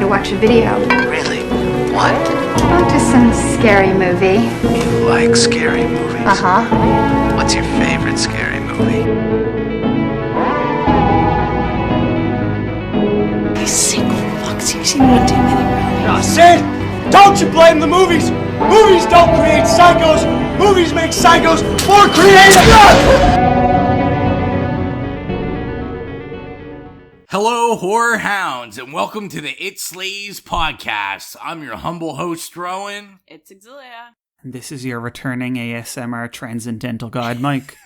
to watch a video. Really? What? Oh, just some scary movie. You like scary movies? Uh-huh. What's your favorite scary movie? These sick fucks, you've seen one too many, bro. I said, don't you blame the movies! Movies don't create psychos! Movies make psychos more creative! Hello, horror hounds, and welcome to the It Slays podcast. I'm your humble host, Rowan. It's Exilia. And this is your returning ASMR transcendental guide, Mike.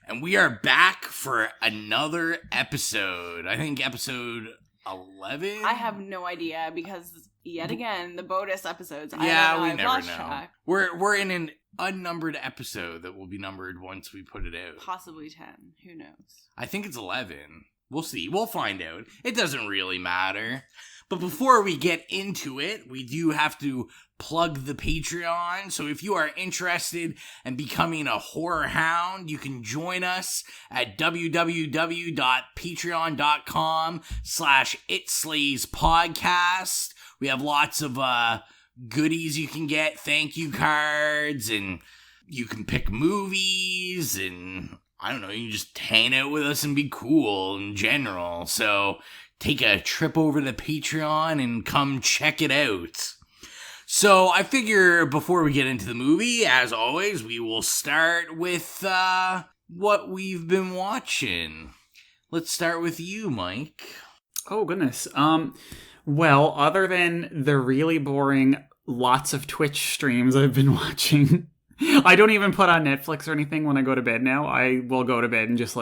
And we are back for another episode. I think episode 11? I have no idea because, yet again, the bonus episodes. Yeah, I don't know, we I've never lost know. track. We're in an unnumbered episode that will be numbered once we put it out. Possibly 10. Who knows? I think it's 11. We'll see. We'll find out. It doesn't really matter. But before we get into it, we do have to plug the Patreon. So if you are interested in becoming a horror hound, you can join us at www.patreon.com/itslayspodcast. We have lots of goodies you can get, thank you cards, and you can pick movies, and I don't know, you can just hang out with us and be cool in general. So take a trip over to Patreon and come check it out. So I figure before we get into the movie, as always, we will start with what we've been watching. Let's start with you, Mike. Oh, goodness. Well, other than the really boring lots of Twitch streams I've been watching, I don't even put on Netflix or anything when I go to bed now. I will go to bed and just,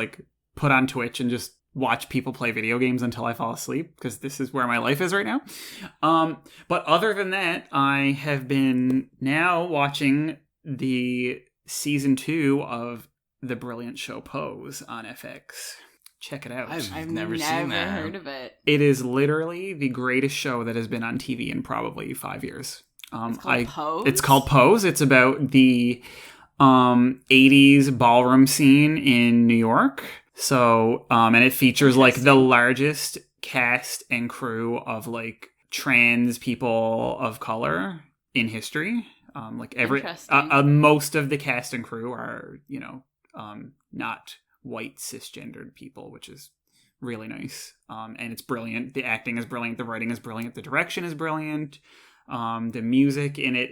put on Twitch and just watch people play video games until I fall asleep, because this is where my life is right now. But other than that, I have been now watching the season 2 of the brilliant show Pose on FX. Check it out. I've never seen that. heard of it. It is literally the greatest show that has been on TV in probably 5 years. It's called Pose? It's called Pose. It's about the 80s ballroom scene in New York. So, and it features the largest cast and crew of trans people of color in history. Most of the cast and crew are, not white cisgendered people, which is really nice. And it's brilliant. The acting is brilliant. The writing is brilliant. The direction is brilliant. The music in it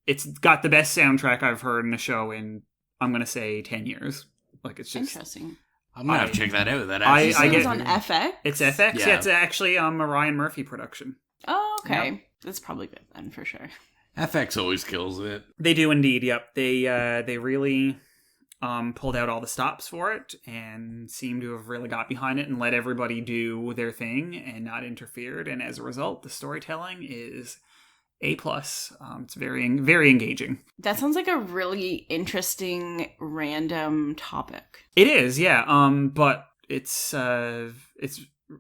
it's got the best soundtrack I've heard in a show in, I'm going to say 10 years. It's just interesting. I'm going to have to check that out. That I get on FX? It's FX. Yeah, it's actually a Ryan Murphy production. Oh, okay. Yep. That's probably good then, for sure. FX always kills it. They do indeed, yep. They really pulled out all the stops for it and seem to have really got behind it and let everybody do their thing and not interfered. And as a result, the storytelling is A+. It's very, very engaging. That sounds like a really interesting random topic. It is, yeah. But it's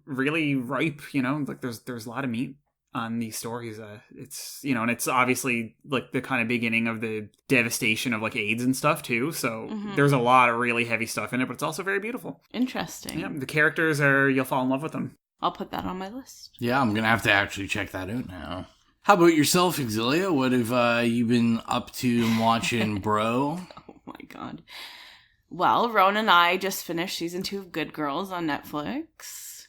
really ripe, there's a lot of meat on these stories. It's, and it's obviously the kind of beginning of the devastation of AIDS and stuff too. So there's a lot of really heavy stuff in it, but it's also very beautiful. Interesting. Yeah, the characters you'll fall in love with them. I'll put that on my list. Yeah, I'm going to have to actually check that out now. How about yourself, Exilia? What have you been up to and watching, bro? Oh my god. Well, Rowan and I just finished season 2 of Good Girls on Netflix.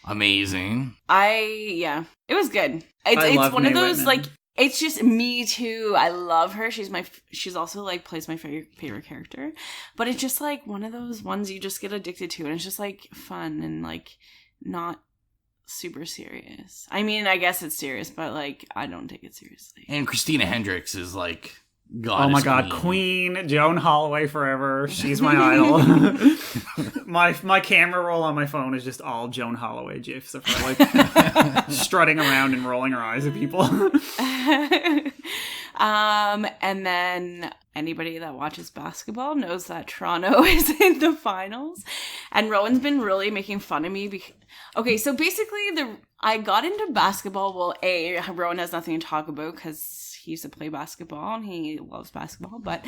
Amazing. It was good. It's one of those, it's just me too. I love her. She's also plays my favorite character. But it's just one of those ones you just get addicted to. And it's just fun and not super serious. I mean, I guess it's serious, but I don't take it seriously. And Christina Hendricks is goddess. Oh my god, Queen Joan Holloway forever. She's my idol. my camera roll on my phone is just all Joan Holloway gifs of her strutting around and rolling her eyes at people. And then anybody that watches basketball knows that Toronto is in the finals. And Rowan's been really making fun of me. Okay, so basically I got into basketball. Well, Rowan has nothing to talk about because he used to play basketball and he loves basketball. But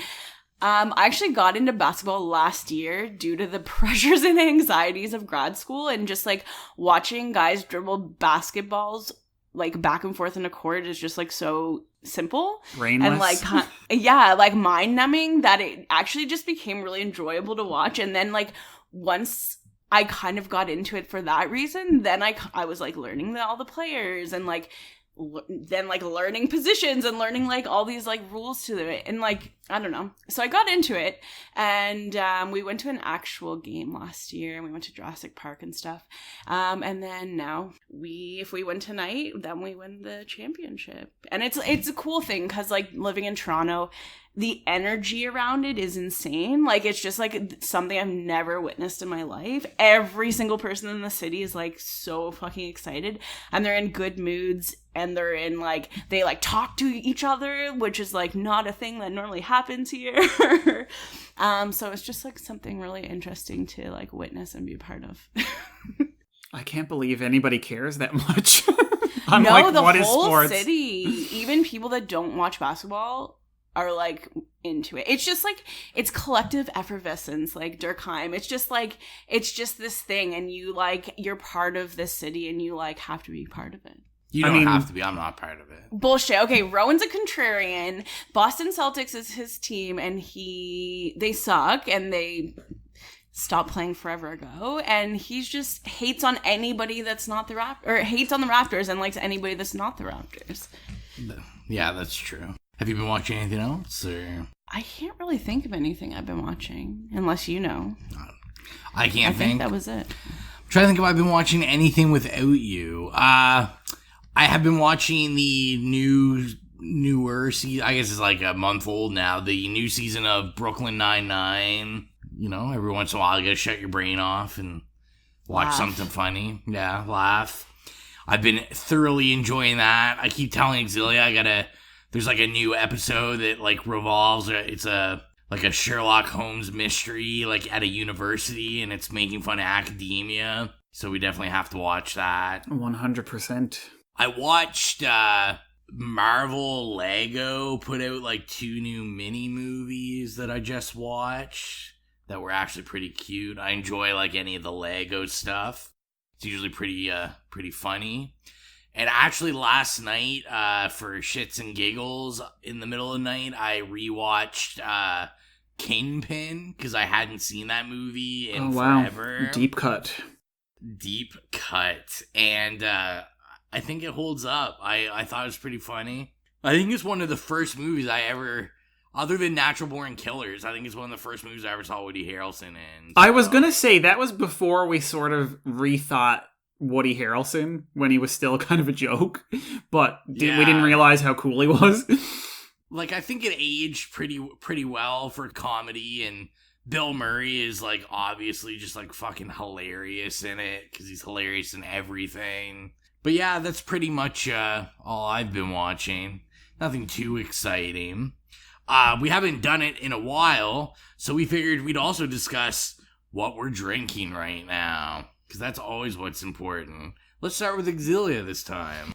I actually got into basketball last year due to the pressures and anxieties of grad school and just like watching guys dribble basketballs like back and forth in a court is just like so simple. Brainless. And like, yeah, like mind numbing that it actually just became really enjoyable to watch. And then like once I kind of got into it for that reason, then I was like learning all the players and like then like learning positions and learning like all these like rules to it and like I don't know, so I got into it and we went to an actual game last year and we went to Jurassic Park and stuff, and then now if we win tonight then we win the championship. And it's a cool thing because like living in Toronto, the energy around it is insane. Like it's just like something I've never witnessed in my life. Every single person in the city is like so fucking excited and they're in good moods and they're in like they like talk to each other, which is like not a thing that normally happens here. So it's just like something really interesting to like witness and be a part of. I can't believe anybody cares that much. The what is whole sports? city, even people that don't watch basketball are like into it. It's just like it's collective effervescence, like Durkheim. It's just this thing, and you're part of this city, and you like have to be part of it. You don't have to be. I'm not part of it. Bullshit. Okay, Rowan's a contrarian. Boston Celtics is his team, and they suck, and they stopped playing forever ago. And he just hates on anybody that's not the hates on the Raptors and likes anybody that's not the Raptors. Yeah, that's true. Have you been watching anything else, or? I can't really think of anything I've been watching, unless you know. I can't think. I think that was it. I'm trying to think if I've been watching anything without you. I have been watching the newer season. I guess it's like a month old now. The new season of Brooklyn Nine-Nine. You know, every once in a while you gotta shut your brain off and watch something funny. Yeah, laugh. I've been thoroughly enjoying that. I keep telling Exilia there's like a new episode that like revolves. It's like a Sherlock Holmes mystery like at a university, and it's making fun of academia. So we definitely have to watch that. 100%. I watched Marvel Lego put out like 2 new mini movies that I just watched that were actually pretty cute. I enjoy like any of the Lego stuff. It's usually pretty funny. And actually last night, for shits and giggles, in the middle of the night, I rewatched Kingpin because I hadn't seen that movie in forever. Deep cut. And I think it holds up. I thought it was pretty funny. I think it's one of the first movies I ever, other than Natural Born Killers, I think it's one of the first movies I ever saw Woody Harrelson in. So. I was going to say, that was before we sort of rethought Woody Harrelson when he was still kind of a joke, but we didn't realize how cool he was. Like, I think it aged pretty well for comedy, and Bill Murray is, like, obviously just, like, fucking hilarious in it, because he's hilarious in everything. But yeah, that's pretty much all I've been watching. Nothing too exciting. We haven't done it in a while, so we figured we'd also discuss what we're drinking right now, because that's always what's important. Let's start with Exilia this time.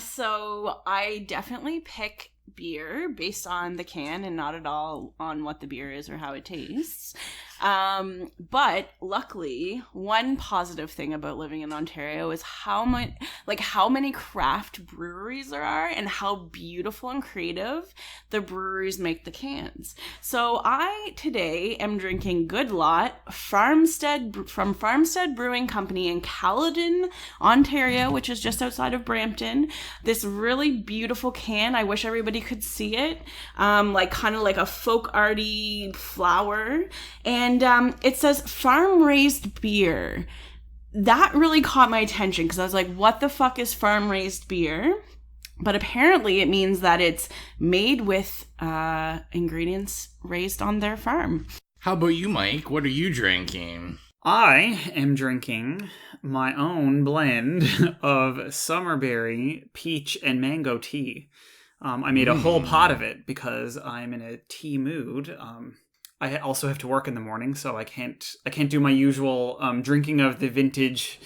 So I definitely pick beer based on the can and not at all on what the beer is or how it tastes. But luckily, one positive thing about living in Ontario is how many craft breweries there are and how beautiful and creative the breweries make the cans. So I today am drinking Good Lot from Farmstead Brewing Company in Caledon, Ontario, which is just outside of Brampton. This really beautiful can. I wish everybody could see it. Like kind of like a folk arty flower. And it says farm-raised beer. That really caught my attention because I was like, what the fuck is farm-raised beer? But apparently it means that it's made with ingredients raised on their farm. How about you, Mike? What are you drinking? I am drinking my own blend of summerberry, peach, and mango tea. I made a whole pot of it because I'm in a tea mood. I also have to work in the morning, so I can't do my usual drinking of the vintage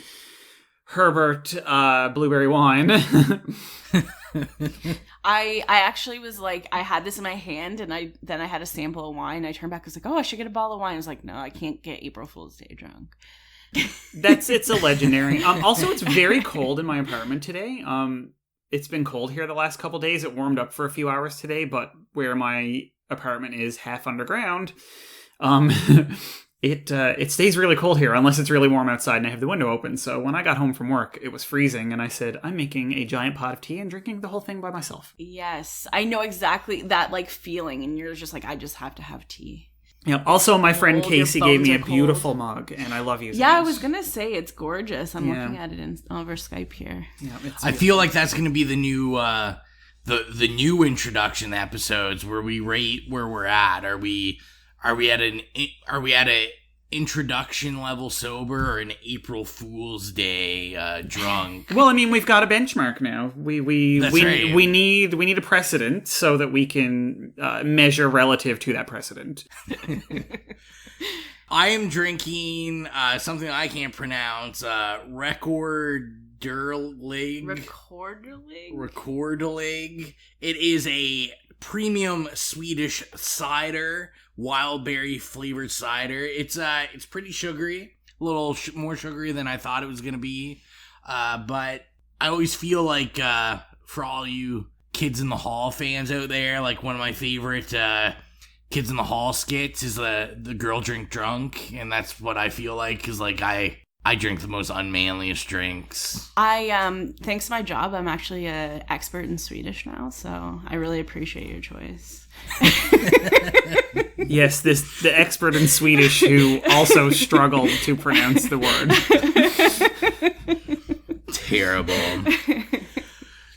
Herbert blueberry wine. I actually was like, I had this in my hand, and I had a sample of wine. I turned back, I was like, oh, I should get a bottle of wine. I was like, no, I can't get April Fool's Day drunk. It's a legendary. Also, it's very cold in my apartment today. It's been cold here the last couple days. It warmed up for a few hours today, but where my apartment is half underground, it stays really cold here unless it's really warm outside and I have the window open. So when I got home from work, it was freezing, and I said, I'm making a giant pot of tea and drinking the whole thing by myself. Yes, I know exactly that like feeling, and you're just like, I just have to have tea. Yeah. Also, my friend Cold, your Casey gave me a bones are beautiful mug, and I love using it. Yeah, I was gonna say it's gorgeous. I'm Yeah. looking at it over Skype here. Yeah, I feel like that's going to be the new the new introduction episodes where we rate where we're at. Are we at a introduction level sober or an April Fool's Day drunk? Well, I mean, we've got a benchmark now. That's right. We need a precedent so that we can measure relative to that precedent. I am drinking something I can't pronounce. Rekorderlig. It is a premium Swedish cider, wild berry flavored cider. It's pretty sugary, a little more sugary than I thought it was gonna be. But I always feel like for all you Kids in the Hall fans out there, like one of my favorite Kids in the Hall skits is the girl drink drunk, and that's what I feel like, because like I drink the most unmanliest drinks. Thanks to my job, I'm actually an expert in Swedish now, so I really appreciate your choice. Yes, the expert in Swedish who also struggled to pronounce the word. Terrible.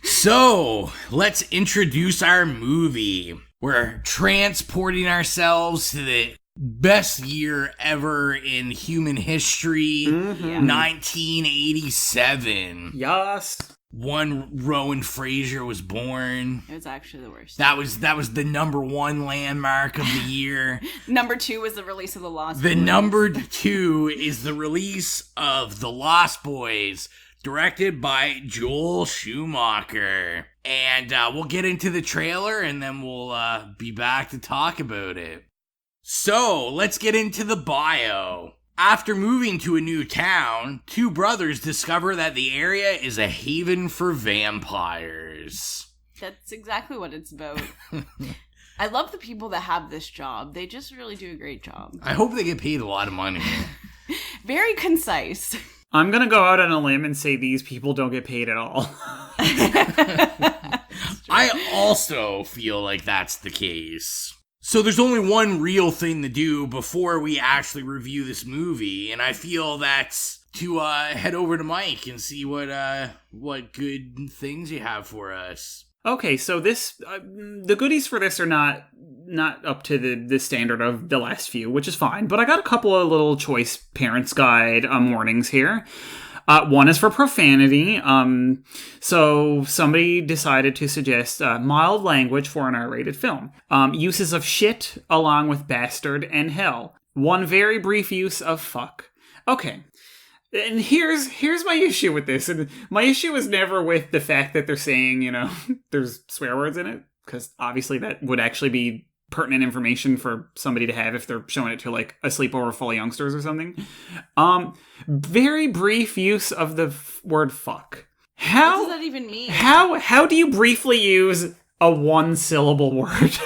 So, let's introduce our movie. We're transporting ourselves to the best year ever in human history, 1987. Yes. One Rowan Fraser was born. It was actually the worst. That was the number one landmark of the year. Number 2 was the release of The Lost The Boys. number 2 is the release of The Lost Boys, directed by Joel Schumacher. And we'll get into the trailer, and then we'll be back to talk about it. So, let's get into the bio. After moving to a new town, two brothers discover that the area is a haven for vampires. That's exactly what it's about. I love the people that have this job. They just really do a great job. I hope they get paid a lot of money. Very concise. I'm going to go out on a limb and say these people don't get paid at all. I also feel like that's the case. So there's only one real thing to do before we actually review this movie, and I feel that's to head over to Mike and see what good things you have for us. Okay, so this the goodies for this are not up to the standard of the last few, which is fine. But I got a couple of little choice parents guide warnings here. One is for profanity. So somebody decided to suggest mild language for an R-rated film. Uses of shit along with bastard and hell. One very brief use of fuck. Okay. And here's my issue with this. And my issue is never with the fact that they're saying, there's swear words in it, because obviously that would actually be pertinent information for somebody to have if they're showing it to like a sleepover full of youngsters or something. Very brief use of the word fuck. How What does that even mean? How do you briefly use a one syllable word?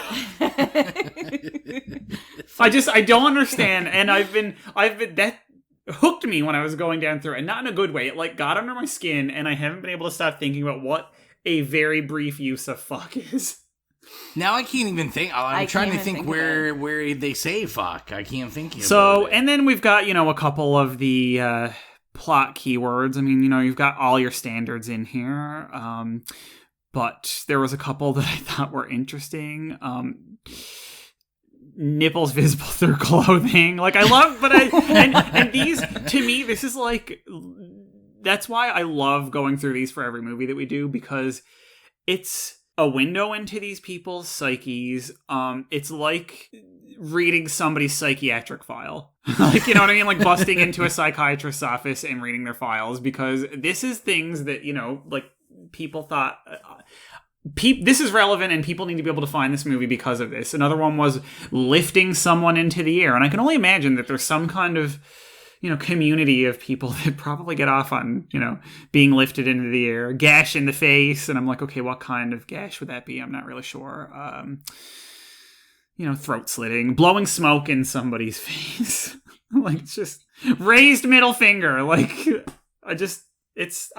I don't understand, and I've been that hooked me when I was going down through it, and not in a good way. It like got under my skin, and I haven't been able to stop thinking about what a very brief use of fuck is. Now I can't even think. I'm trying to think where they say fuck. I can't think. So, and then we've got, a couple of the plot keywords. I mean, you've got all your standards in here. But there was a couple that I thought were interesting. Nipples visible through clothing. Like, I love, and these, to me, this is like, that's why I love going through these for every movie that we do, because it's a window into these people's psyches. It's like reading somebody's psychiatric file. Like, you know what I mean? Like busting into a psychiatrist's office and reading their files, because this is things that, like people thought. this is relevant and people need to be able to find this movie because of this. Another one was lifting someone into the air. And I can only imagine that there's some kind of, community of people that probably get off on, being lifted into the air, gash in the face. And I'm like, okay, what kind of gash would that be? I'm not really sure. Throat slitting, blowing smoke in somebody's face. Like, it's just raised middle finger. Like, I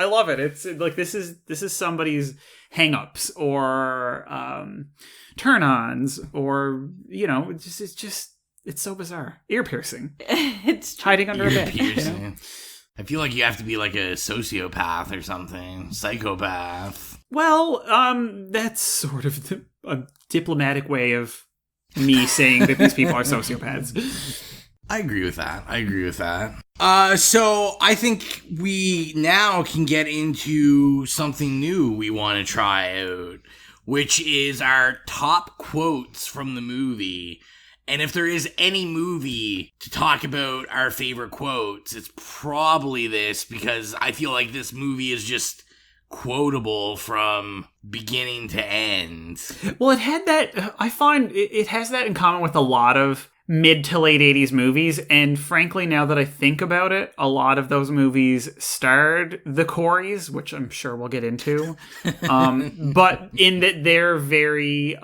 love it. It's like, this is somebody's hang-ups or turn-ons or, it's so bizarre. Ear piercing. It's hiding under a bed. Piercing. I feel like you have to be like a sociopath or something. Psychopath. Well, that's sort of a diplomatic way of me saying that these people are sociopaths. I agree with that. So I think we now can get into something new we want to try out, which is our top quotes from the movie. And if there is any movie to talk about our favorite quotes, it's probably this, because I feel like this movie is just quotable from beginning to end. Well, it had that, I find it has that in common with a lot of mid to late 80s movies, and frankly, now that I think about it, a lot of those movies starred the Coreys, which I'm sure we'll get into, but in that they're very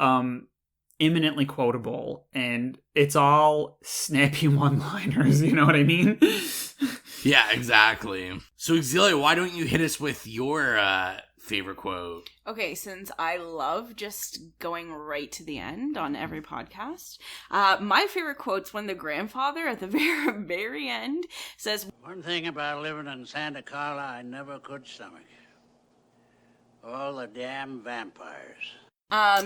eminently quotable, and it's all snappy one-liners, you know what I mean? Yeah, exactly. So, Exilia, why don't you hit us with your favorite quote? Okay, since I love just going right to the end on every podcast, my favorite quote's when the grandfather at the very, very end says, "One thing about living in Santa Carla I never could stomach. All the damn vampires."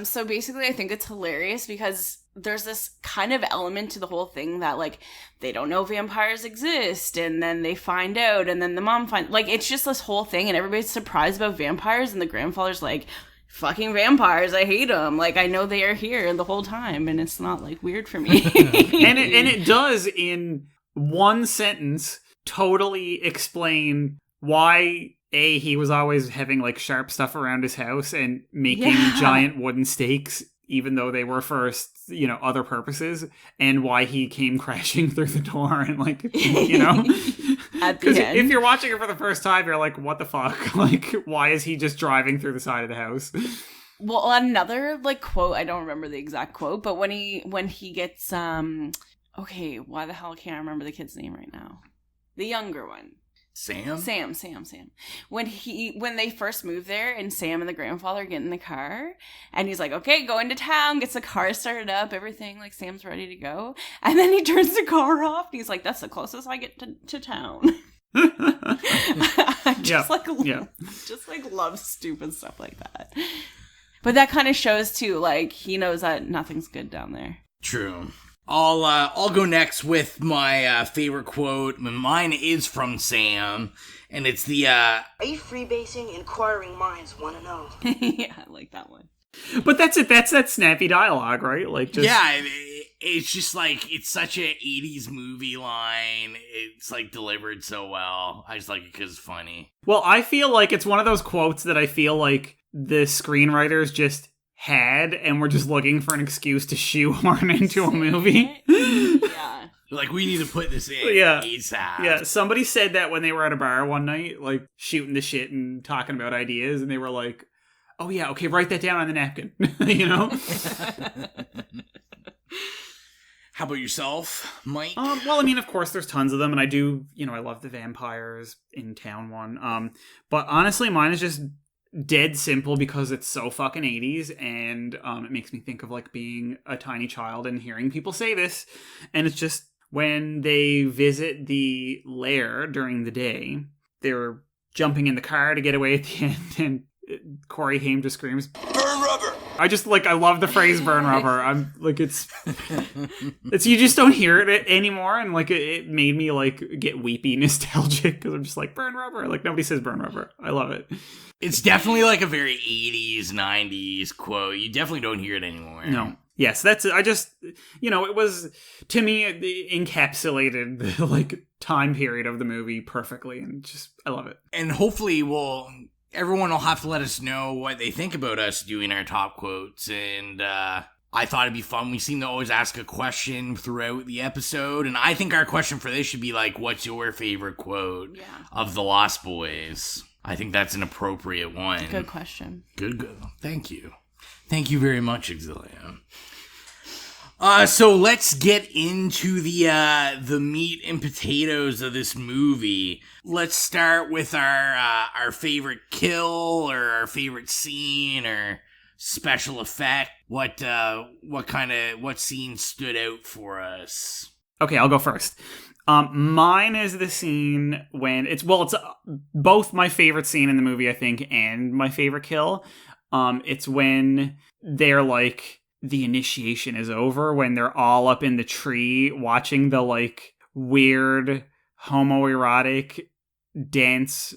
So basically I think it's hilarious because there's this kind of element to the whole thing that, like, they don't know vampires exist, and then they find out, and then the mom finds, like, it's just this whole thing, and everybody's surprised about vampires, and the grandfather's like, fucking vampires, I hate them. Like, I know they are here the whole time, and it's not, like, weird for me. and it does, in one sentence, totally explain why he was always having, like, sharp stuff around his house and making giant wooden stakes, even though they were for, other purposes, and why he came crashing through the door and, like, Because if you're watching it for the first time, you're like, what the fuck? Like, why is he just driving through the side of the house? Well, another, like, quote, I don't remember the exact quote, but when he gets, okay, why the hell can't I remember the kid's name right now? The younger one. Sam. When they first move there and Sam and the grandfather get in the car and he's like, okay, go into town, gets the car started up, everything, like, Sam's ready to go. And then he turns the car off and he's like, that's the closest I get to town. Just love stupid stuff like that. But that kind of shows too, like, he knows that nothing's good down there. True. I'll go next with my favorite quote. Mine is from Sam, and it's the Are you freebasing? Inquiring minds want to know. Yeah, I like that one. But that's it. That's that snappy dialogue, right? Like, just... yeah, it's just like, it's such a 80s movie line. It's, like, delivered so well. I just like it because it's funny. Well, I feel like it's one of those quotes that I feel like the screenwriters just had, and we're just looking for an excuse to shoehorn into a movie. Yeah. Like, we need to put this in ASAP. Yeah, somebody said that when they were at a bar one night, like, shooting the shit and talking about ideas, and they were like, oh yeah, okay, write that down on the napkin. How about yourself, Mike? Well, I mean, of course, there's tons of them, and I do, I love the vampires in town one. But honestly, mine is just dead simple because it's so fucking 80s, and it makes me think of, like, being a tiny child and hearing people say this, and it's just when they visit the lair during the day, they're jumping in the car to get away at the end, and Corey Haim just screams, "Burn rubber!" I love the phrase "burn rubber." I'm like, it's you just don't hear it anymore, and, like, it made me, like, get weepy nostalgic because I'm just like, burn rubber. Like, nobody says burn rubber. I love it. It's definitely, like, a very 80s, 90s quote. You definitely don't hear it anymore. No. Yes, that's it. I just, it was, to me, it encapsulated the, like, time period of the movie perfectly, and just, I love it. And hopefully we'll everyone will have to let us know what they think about us doing our top quotes. And I thought it'd be fun. We seem to always ask a question throughout the episode. And I think our question for this should be like, what's your favorite quote of The Lost Boys? I think that's an appropriate one. Good question. Good. Thank you. Thank you very much, Exilia. So let's get into the meat and potatoes of this movie. Let's start with our favorite kill or our favorite scene or special effect. What scene stood out for us? Okay, I'll go first. Mine is the scene when it's both my favorite scene in the movie, I think, and my favorite kill. It's when they're like, the initiation is over, when they're all up in the tree watching the like weird homoerotic dance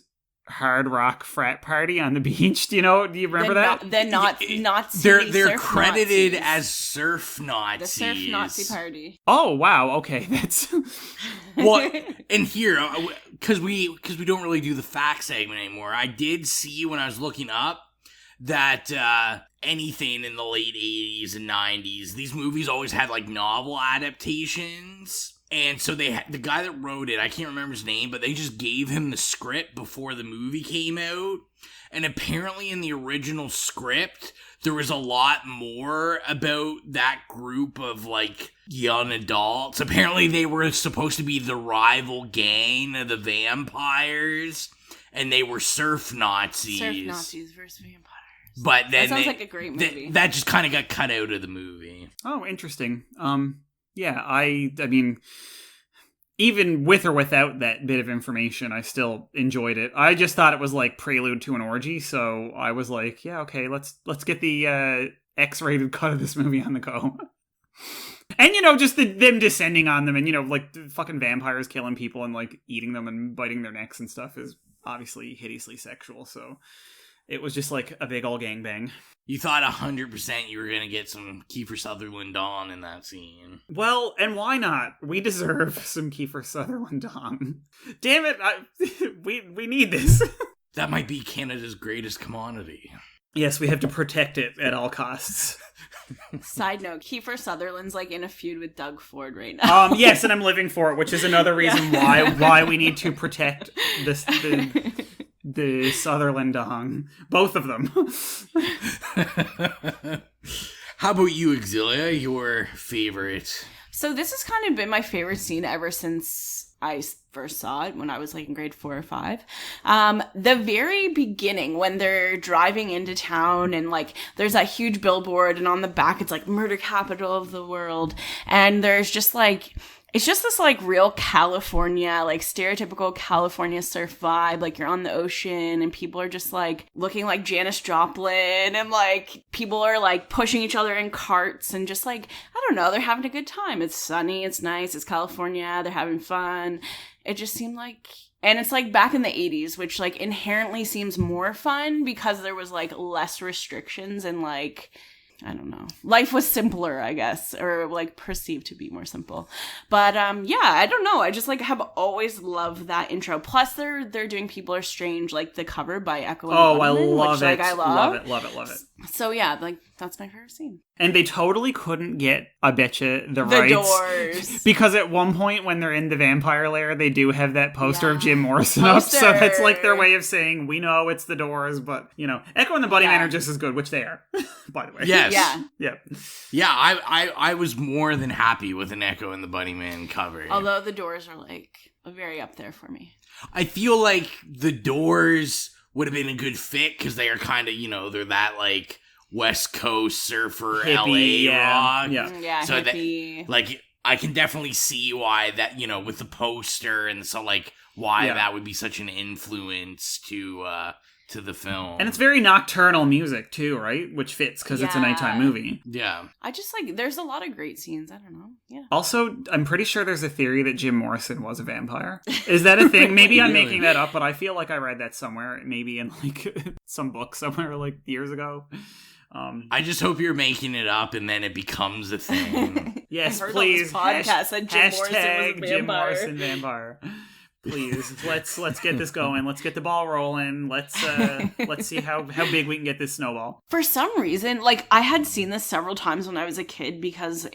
hard rock frat party on the beach. Do you remember that? They're not Nazis. They're credited Nazis. As surf Nazis. The surf Nazi party. Oh wow, okay, that's well. And here, because we don't really do the fact segment anymore, I did see when I was looking up that anything in the late 80s and 90s, these movies always had like novel adaptations. And so the guy that wrote it, I can't remember his name, but they just gave him the script before the movie came out. And apparently in the original script, there was a lot more about that group of like young adults. Apparently they were supposed to be the rival gang of the vampires, and they were surf Nazis. Surf Nazis versus vampires. But then that sounds like a great movie. That just kind of got cut out of the movie. Oh, interesting. Yeah, I mean, even with or without that bit of information, I still enjoyed it. I just thought it was like prelude to an orgy, so I was like, yeah, okay, let's get the X-rated cut of this movie on the go. And, just them descending on them and, like, the fucking vampires killing people and, like, eating them and biting their necks and stuff is obviously hideously sexual, so it was just like a big ol' gangbang. You thought 100% you were going to get some Kiefer Sutherland Dawn in that scene. Well, and why not? We deserve some Kiefer Sutherland Dawn. Damn it, we need this. That might be Canada's greatest commodity. Yes, we have to protect it at all costs. Side note, Kiefer Sutherland's like in a feud with Doug Ford right now. Yes, and I'm living for it, which is another reason why we need to protect the Sutherland Dong. Both of them. How about you, Exilia? Your favorite? So this has kind of been my favorite scene ever since I first saw it when I was like in grade 4 or 5. The very beginning when they're driving into town and like there's that huge billboard and on the back it's like murder capital of the world. And there's just like, it's just this like real California, like stereotypical California surf vibe. Like you're on the ocean and people are just like looking like Janis Joplin and like people are like pushing each other in carts and just like, I don't know, they're having a good time. It's sunny, it's nice, it's California, they're having fun. It just seemed like, and it's like back in the 80s, which like inherently seems more fun because there was like less restrictions and like, I don't know. Life was simpler, I guess, or like perceived to be more simple. But yeah, I don't know. I just like have always loved that intro. Plus, they're doing "People Are Strange" like the cover by Echo and the Bunnymen, I love which, it. Like, I love it. So yeah, like that's my favorite scene. And they totally couldn't get, I betcha, the rights. Doors. Because at one point when they're in the vampire lair, they do have that poster of Jim Morrison up. So that's like their way of saying, we know it's the Doors, but, Echo and the Bunnymen are just as good, which they are, by the way. Yes. Yeah. Yeah, I was more than happy with an Echo and the Bunnymen cover. Although the Doors are like very up there for me. I feel like the Doors would have been a good fit because they are kind of, they're that like West Coast surfer hippie, LA rock. Yeah, so hippie. That, like, I can definitely see why that, with the poster and so like why that would be such an influence to the film. And it's very nocturnal music too, right? Which fits because it's a nighttime movie. Yeah. I just like, there's a lot of great scenes. I don't know. Yeah. Also, I'm pretty sure there's a theory that Jim Morrison was a vampire. Is that a thing? Maybe I'm making that up, but I feel like I read that somewhere, maybe in like some book somewhere like years ago. I just hope you're making it up and then it becomes a thing. Yes, I heard please. On this podcast that Jim Morrison was a vampire. Jim Morrison vampire. please. Let's get this going. Let's get the ball rolling. Let's see how big we can get this snowball. For some reason, like, I had seen this several times when I was a kid because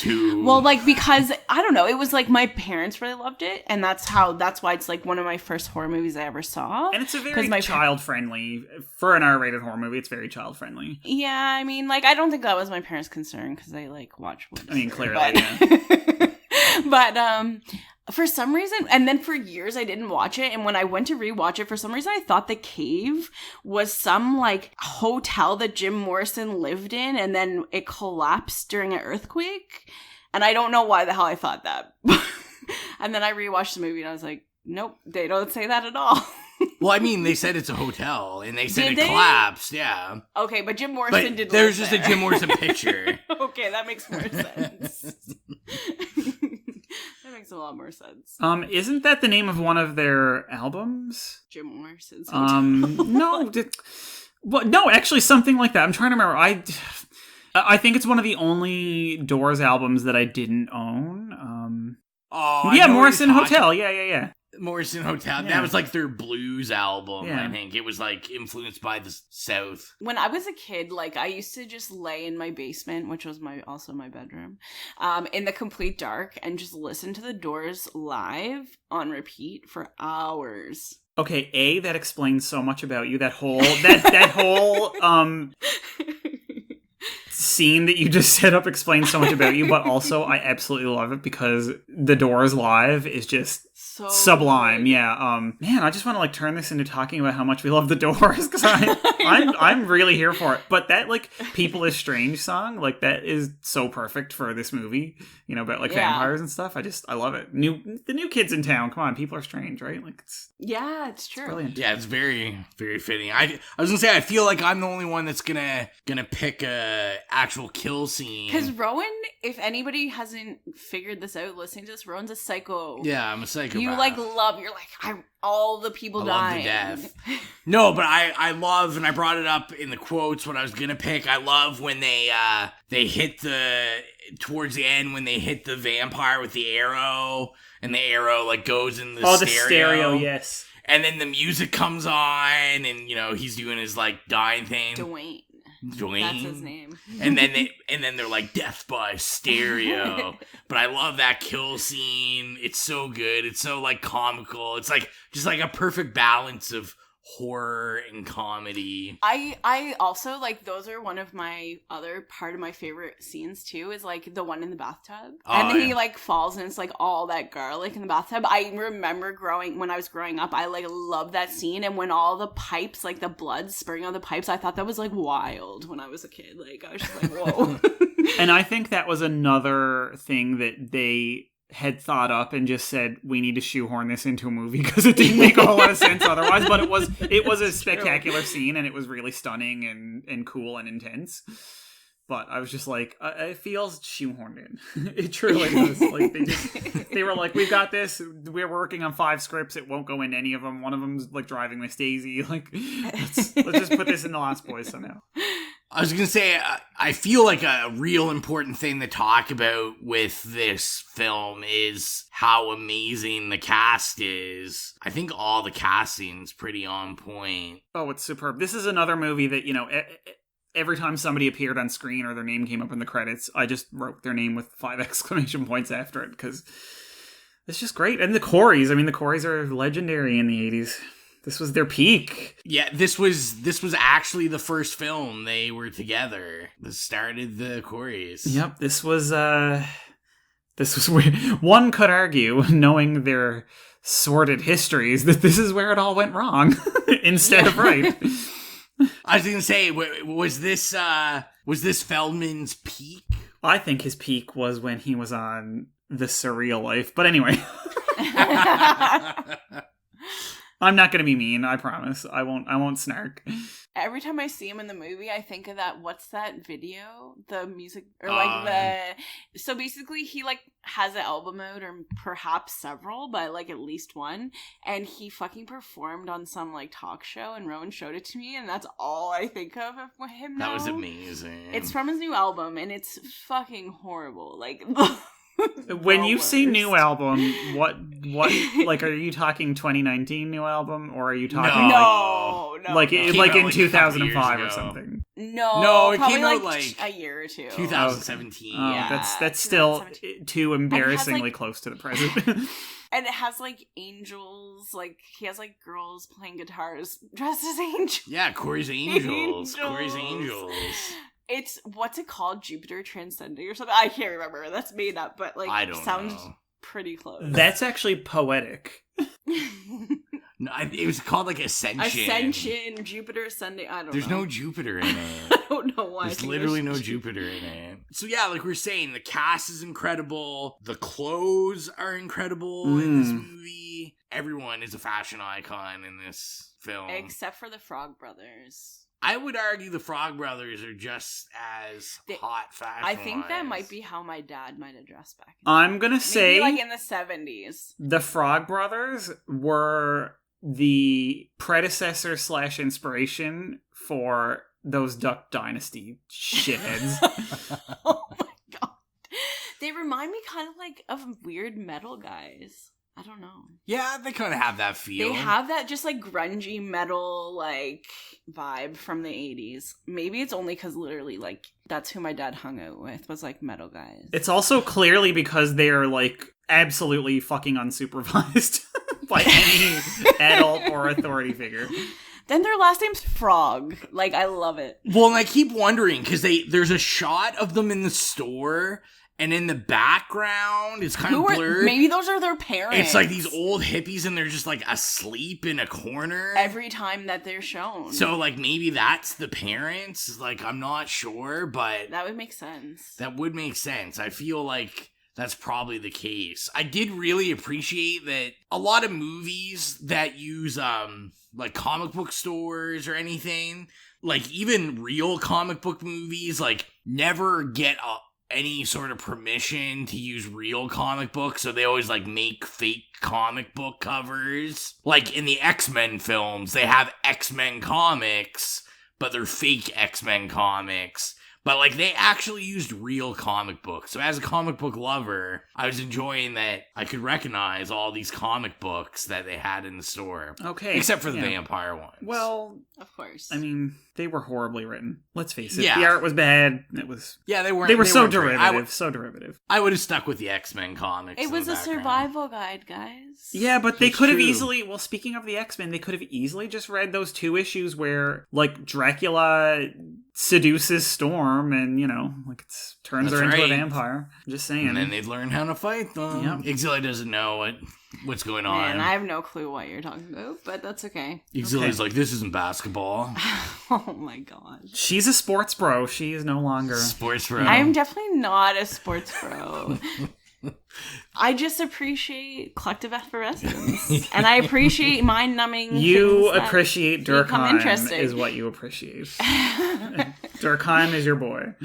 who? Well, like, because I don't know, it was like my parents really loved it, and that's why it's like one of my first horror movies I ever saw. And it's a very child friendly for an R-rated horror movie. It's very child friendly. Yeah, I mean, like, I don't think that was my parents' concern because they like watch movies. I mean, clearly, yeah. But for some reason, and then for years I didn't watch it, and when I went to rewatch it, for some reason I thought The Cave was some like hotel that Jim Morrison lived in, and then it collapsed during an earthquake, and I don't know why the hell I thought that. And then I rewatched the movie and I was like, nope, they don't say that at all. Well, I mean, they said it's a hotel, and they said it collapsed, yeah. Okay, but Jim Morrison did there's live just there. a Jim Morrison picture. Okay, that makes more sense. That makes a lot more sense. Isn't that the name of one of their albums? Jim Morrison's no. No, actually something like that. I'm trying to remember. I think it's one of the only Doors albums that I didn't own. Yeah, Morrison Hotel. Yeah. Morrison Hotel. Yeah. That was like their blues album, Yeah. I think. It was like influenced by the South. When I was a kid, like, I used to just lay in my basement, which was also my bedroom, in the complete dark, and just listen to the Doors live on repeat for hours. Okay, that explains so much about you. That whole that whole scene that you just set up explains so much about you, but also I absolutely love it because the Doors live is just so sublime. Good. Yeah. Man, I just want to like turn this into talking about how much we love the Doors because I'm really here for it. But that like People Is Strange song, like that is so perfect for this movie, you know, about like vampires and stuff. I love it. The new kids in town. Come on, People Are Strange, right? Like it's true. Brilliant. Yeah, it's very, very fitting. I was gonna say I feel like I'm the only one that's gonna pick a actual kill scene. Because Rowan, if anybody hasn't figured this out listening to this, Rowan's a psycho. Yeah, I'm a psychopath. You're like, all the people dying. Love the death. No, but I love, and I brought it up in the quotes when I was gonna pick, I love when they hit towards the end when they hit the vampire with the arrow, and the arrow like goes in the stereo. The stereo, yes. And then the music comes on, and you know, he's doing his like dying thing. Dwayne. That's his name. And then they're like death by stereo. But I love that kill scene. It's so good. It's so like comical. It's like just like a perfect balance of horror and comedy. I also like those are one of my other part of my favorite scenes too is like the one in the bathtub and then he like falls and it's like all that garlic in the bathtub. I remember when I was growing up I like loved that scene, and when all the pipes like the blood spurting on the pipes, I thought that was like wild when I was a kid. Like I was just like whoa. And I think that was another thing that they had thought up and just said we need to shoehorn this into a movie because it didn't make a whole lot of sense otherwise, but it was a spectacular scene and it was really stunning and cool and intense. But I was just like, it feels shoehorned in. It truly does. Like they were like, we've got this. We're working on 5 scripts. It won't go in any of them. One of them's like Driving Miss Daisy. Like, let's just put this in The Lost Boys somehow. I was going to say, I feel like a real important thing to talk about with this film is how amazing the cast is. I think all the casting's pretty on point. Oh, it's superb. This is another movie that, you know, every time somebody appeared on screen or their name came up in the credits, I just wrote their name with 5 exclamation points after it because it's just great. And the Coreys, the Coreys are legendary in the 80s. This was their peak. Yeah, this was actually the first film they were together. This started the Coreys. Yep, this was where one could argue, knowing their sordid histories, that this is where it all went wrong instead of right. I was going to say, was this Feldman's peak? I think his peak was when he was on The Surreal Life. But anyway. I'm not going to be mean, I promise. I won't snark. Every time I see him in the movie, I think of that, what's that video? The music, or so basically he like has an album mode or perhaps several, but like at least one. And he fucking performed on some like talk show and Rowan showed it to me and that's all I think of him now. That was amazing. It's from his new album and it's fucking horrible. Like, When you say new album, what like are you talking 2019 new album or are you talking No. like It came like out, in like, a couple 2005 or years ago. something? No, it probably came out, like, a year or two. 2017. Oh, Yeah, that's still 2017. too embarrassingly like- close to the present. And it has like angels, like he has like girls playing guitars dressed as angels. Yeah, Corey's Angels. Corey's Angels. It's what's it called? Jupiter Transcending or something? I can't remember. That's made up, but like I don't sounds know. pretty close. That's actually poetic. No, it was called like Ascension, Jupiter Ascending. I don't There's know. no Jupiter in it. I don't know why. There's literally no Jupiter in it. So yeah, like we're saying, the cast is incredible. The clothes are incredible in this movie. Everyone is a fashion icon in this film. Except for the Frog Brothers. I would argue the Frog Brothers are just as hot fashion. I think that might be how my dad might have dressed back. I'm gonna say Maybe like in the 70s. the Frog Brothers were the predecessor / inspiration for those Duck Dynasty shitheads. Oh my god. They remind me kind of like of weird metal guys. I don't know. Yeah, they kind of have that feel. They have that just like grungy metal like vibe from the 80s. Maybe it's only because literally like that's who my dad hung out with was like metal guys. It's also clearly because they are like absolutely fucking unsupervised by any adult or authority figure. Then their last name's Frog. Like I love it. Well, and I keep wondering because there's a shot of them in the store. And in the background, it's kind of blurred. Maybe those are their parents. It's like these old hippies and they're just like asleep in a corner. Every time that they're shown. So like maybe that's the parents. Like I'm not sure, but that would make sense. That would make sense. I feel like that's probably the case. I did really appreciate that a lot of movies that use like comic book stores or anything, like even real comic book movies, like never get any sort of permission to use real comic books, so they always like make fake comic book covers. Like in the X-Men films, they have X-Men comics, but they're fake X-Men comics. But like they actually used real comic books. So as a comic book lover, I was enjoying that I could recognize all these comic books that they had in the store. Okay. Except for the vampire ones. Well, of course. I mean, they were horribly written. Let's face it. Yeah. The art was bad. It was. Yeah, they were so derivative. So derivative. I would have stuck with the X-Men comics. It was a survival guide, guys. Yeah, but they That's could have true. easily. Well, speaking of the X-Men, they could have easily just read those 2 issues where, like, Dracula seduces Storm, and like turns That's her into a right. vampire. Just saying. And then they'd learn how to fight them. Yep. Exili doesn't know what's going on. Man, I have no clue what you're talking about, but that's okay. Exili's like, this isn't basketball. Oh my god. She's a sports bro. She is no longer. Sports bro. I am definitely not a sports bro. I just appreciate collective effervescence. And I appreciate mind-numbing You things that appreciate become Durkheim interesting. is what you appreciate. Durkheim is your boy.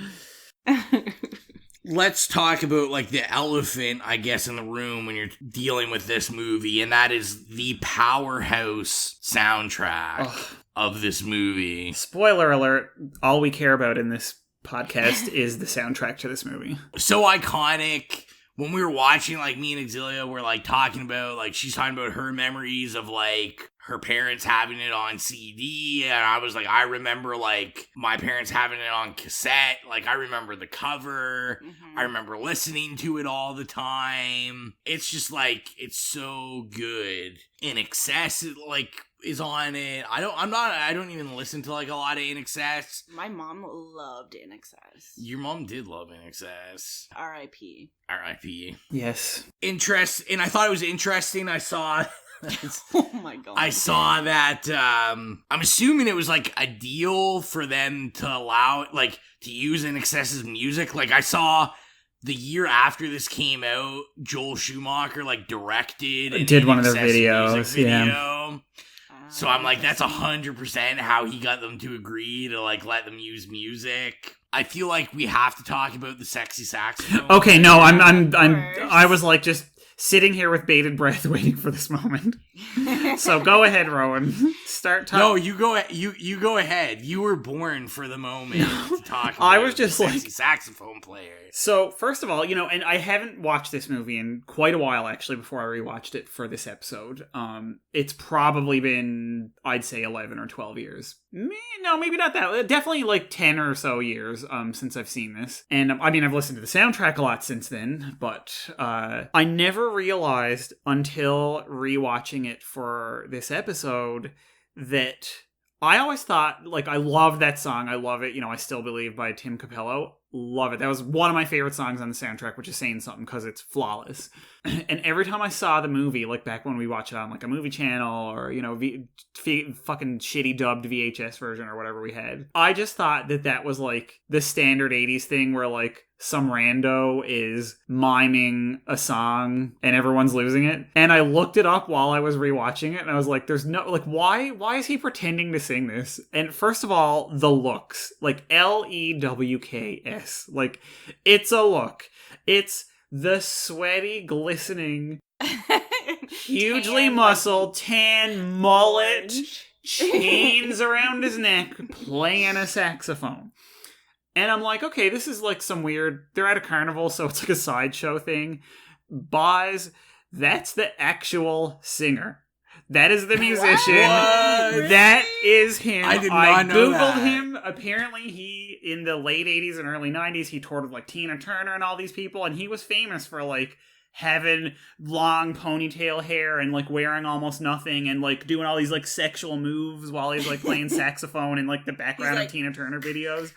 Let's talk about like the elephant, I guess, in the room when you're dealing with this movie, and that is the powerhouse soundtrack of this movie. Spoiler alert, all we care about in this podcast is the soundtrack to this movie. So iconic. When we were watching, like, me and Exilia were, like, talking about, like, she's talking about her memories of, like, her parents having it on CD, and I was like, I remember, like, my parents having it on cassette, like, I remember the cover, I remember listening to it all the time. It's just, like, it's so good. In Excess, like, is on it. I don't even listen to, like, a lot of In Excess. My mom loved In Excess. Your mom did love In Excess. R.I.P. R.I.P. Yes. And I thought it was interesting. I saw Oh my god. I saw that I'm assuming it was like a deal for them to allow like to use In Excess's music. Like I saw the year after this came out, Joel Schumacher like directed and did one of their videos, video. So I'm like, that's 100% how he got them to agree to like let them use music. I feel like we have to talk about the sexy saxophone. Okay, no, I was like just sitting here with bated breath waiting for this moment. So go ahead, Rowan. Start talking. No, you go ahead. You were born for the moment to talk about I was just the like sexy saxophone player. So, first of all, and I haven't watched this movie in quite a while, actually, before I rewatched it for this episode. It's probably been, I'd say, 11 or 12 years. No, maybe not that. Definitely like 10 or so years since I've seen this. And, I mean, I've listened to the soundtrack a lot since then, but I never realized until rewatching it for this episode that I always thought, like, I love that song. I love it. I Still Believe by Tim Capello. Love it. That was one of my favorite songs on the soundtrack, which is saying something because it's flawless. And every time I saw the movie, like back when we watched it on like a movie channel or, fucking shitty dubbed VHS version or whatever we had, I just thought that was like the standard 80s thing where like some rando is miming a song and everyone's losing it. And I looked it up while I was rewatching it and I was like, there's no, like, why is he pretending to sing this? And first of all, the looks, like LEWKS, like it's a look. It's the sweaty, glistening, hugely muscled, tan mullet, chains around his neck, playing a saxophone. And I'm like, okay, this is like some weird, they're at a carnival, so it's like a sideshow thing. Boz, that's the actual singer. That is the musician. What? That is him. I did not know Googled that. him. Apparently, he, in the late 80s and early 90s, he toured with like Tina Turner and all these people, and he was famous for like having long ponytail hair and like wearing almost nothing and like doing all these like sexual moves while he's like playing saxophone in like the background like, of Tina Turner videos.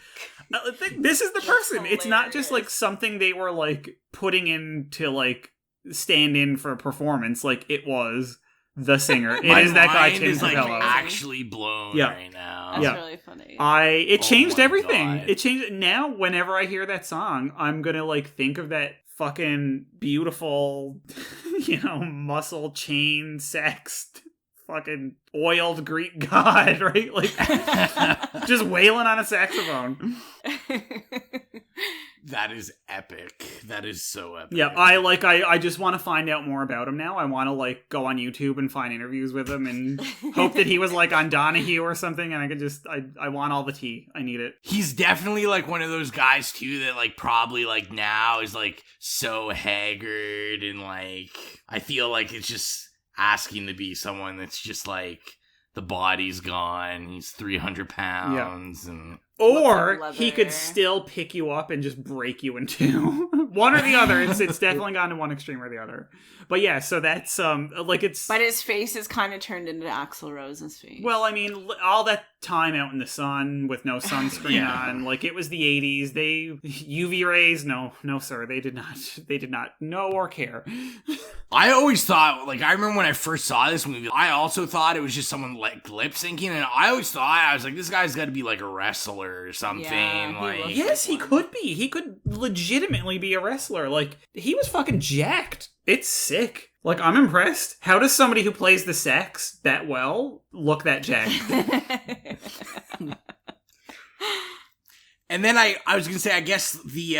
This is the person. Hilarious. It's not just like something they were like putting in to like stand in for a performance. Like it was the singer. It is that guy, Tim is like Capello. actually blown right now. That's really funny. It changed my everything. God. It changed. Now, whenever I hear that song, I'm gonna like think of that fucking beautiful, muscle chain sexed, fucking oiled Greek god, right? Like just wailing on a saxophone. That is epic. That is so epic. Yeah, I just want to find out more about him now. I want to like go on YouTube and find interviews with him and hope that he was like on Donahue or something and I could just I want all the tea. I need it. He's definitely like one of those guys too that like probably like now is like so haggard and like I feel like it's just asking to be someone that's just like the body's gone. He's 300 pounds and or he could still pick you up and just break you in two. One or the other. It's definitely gone to one extreme or the other. But yeah, so that's like it's. But his face is kind of turned into Axl Rose's face. Well, I mean, all that time out in the sun with no sunscreen on, like it was the 80s. They UV rays, no, sir, they did not know or care. I always thought, like, I remember when I first saw this movie, I also thought it was just someone like lip syncing, and I always thought, I was like, this guy's got to be like a wrestler or something. Yes, he could be. He could legitimately be a wrestler. Like, he was fucking jacked. It's sick. Like, I'm impressed. How does somebody who plays the sax that well look that jacked? And then I was gonna say, I guess the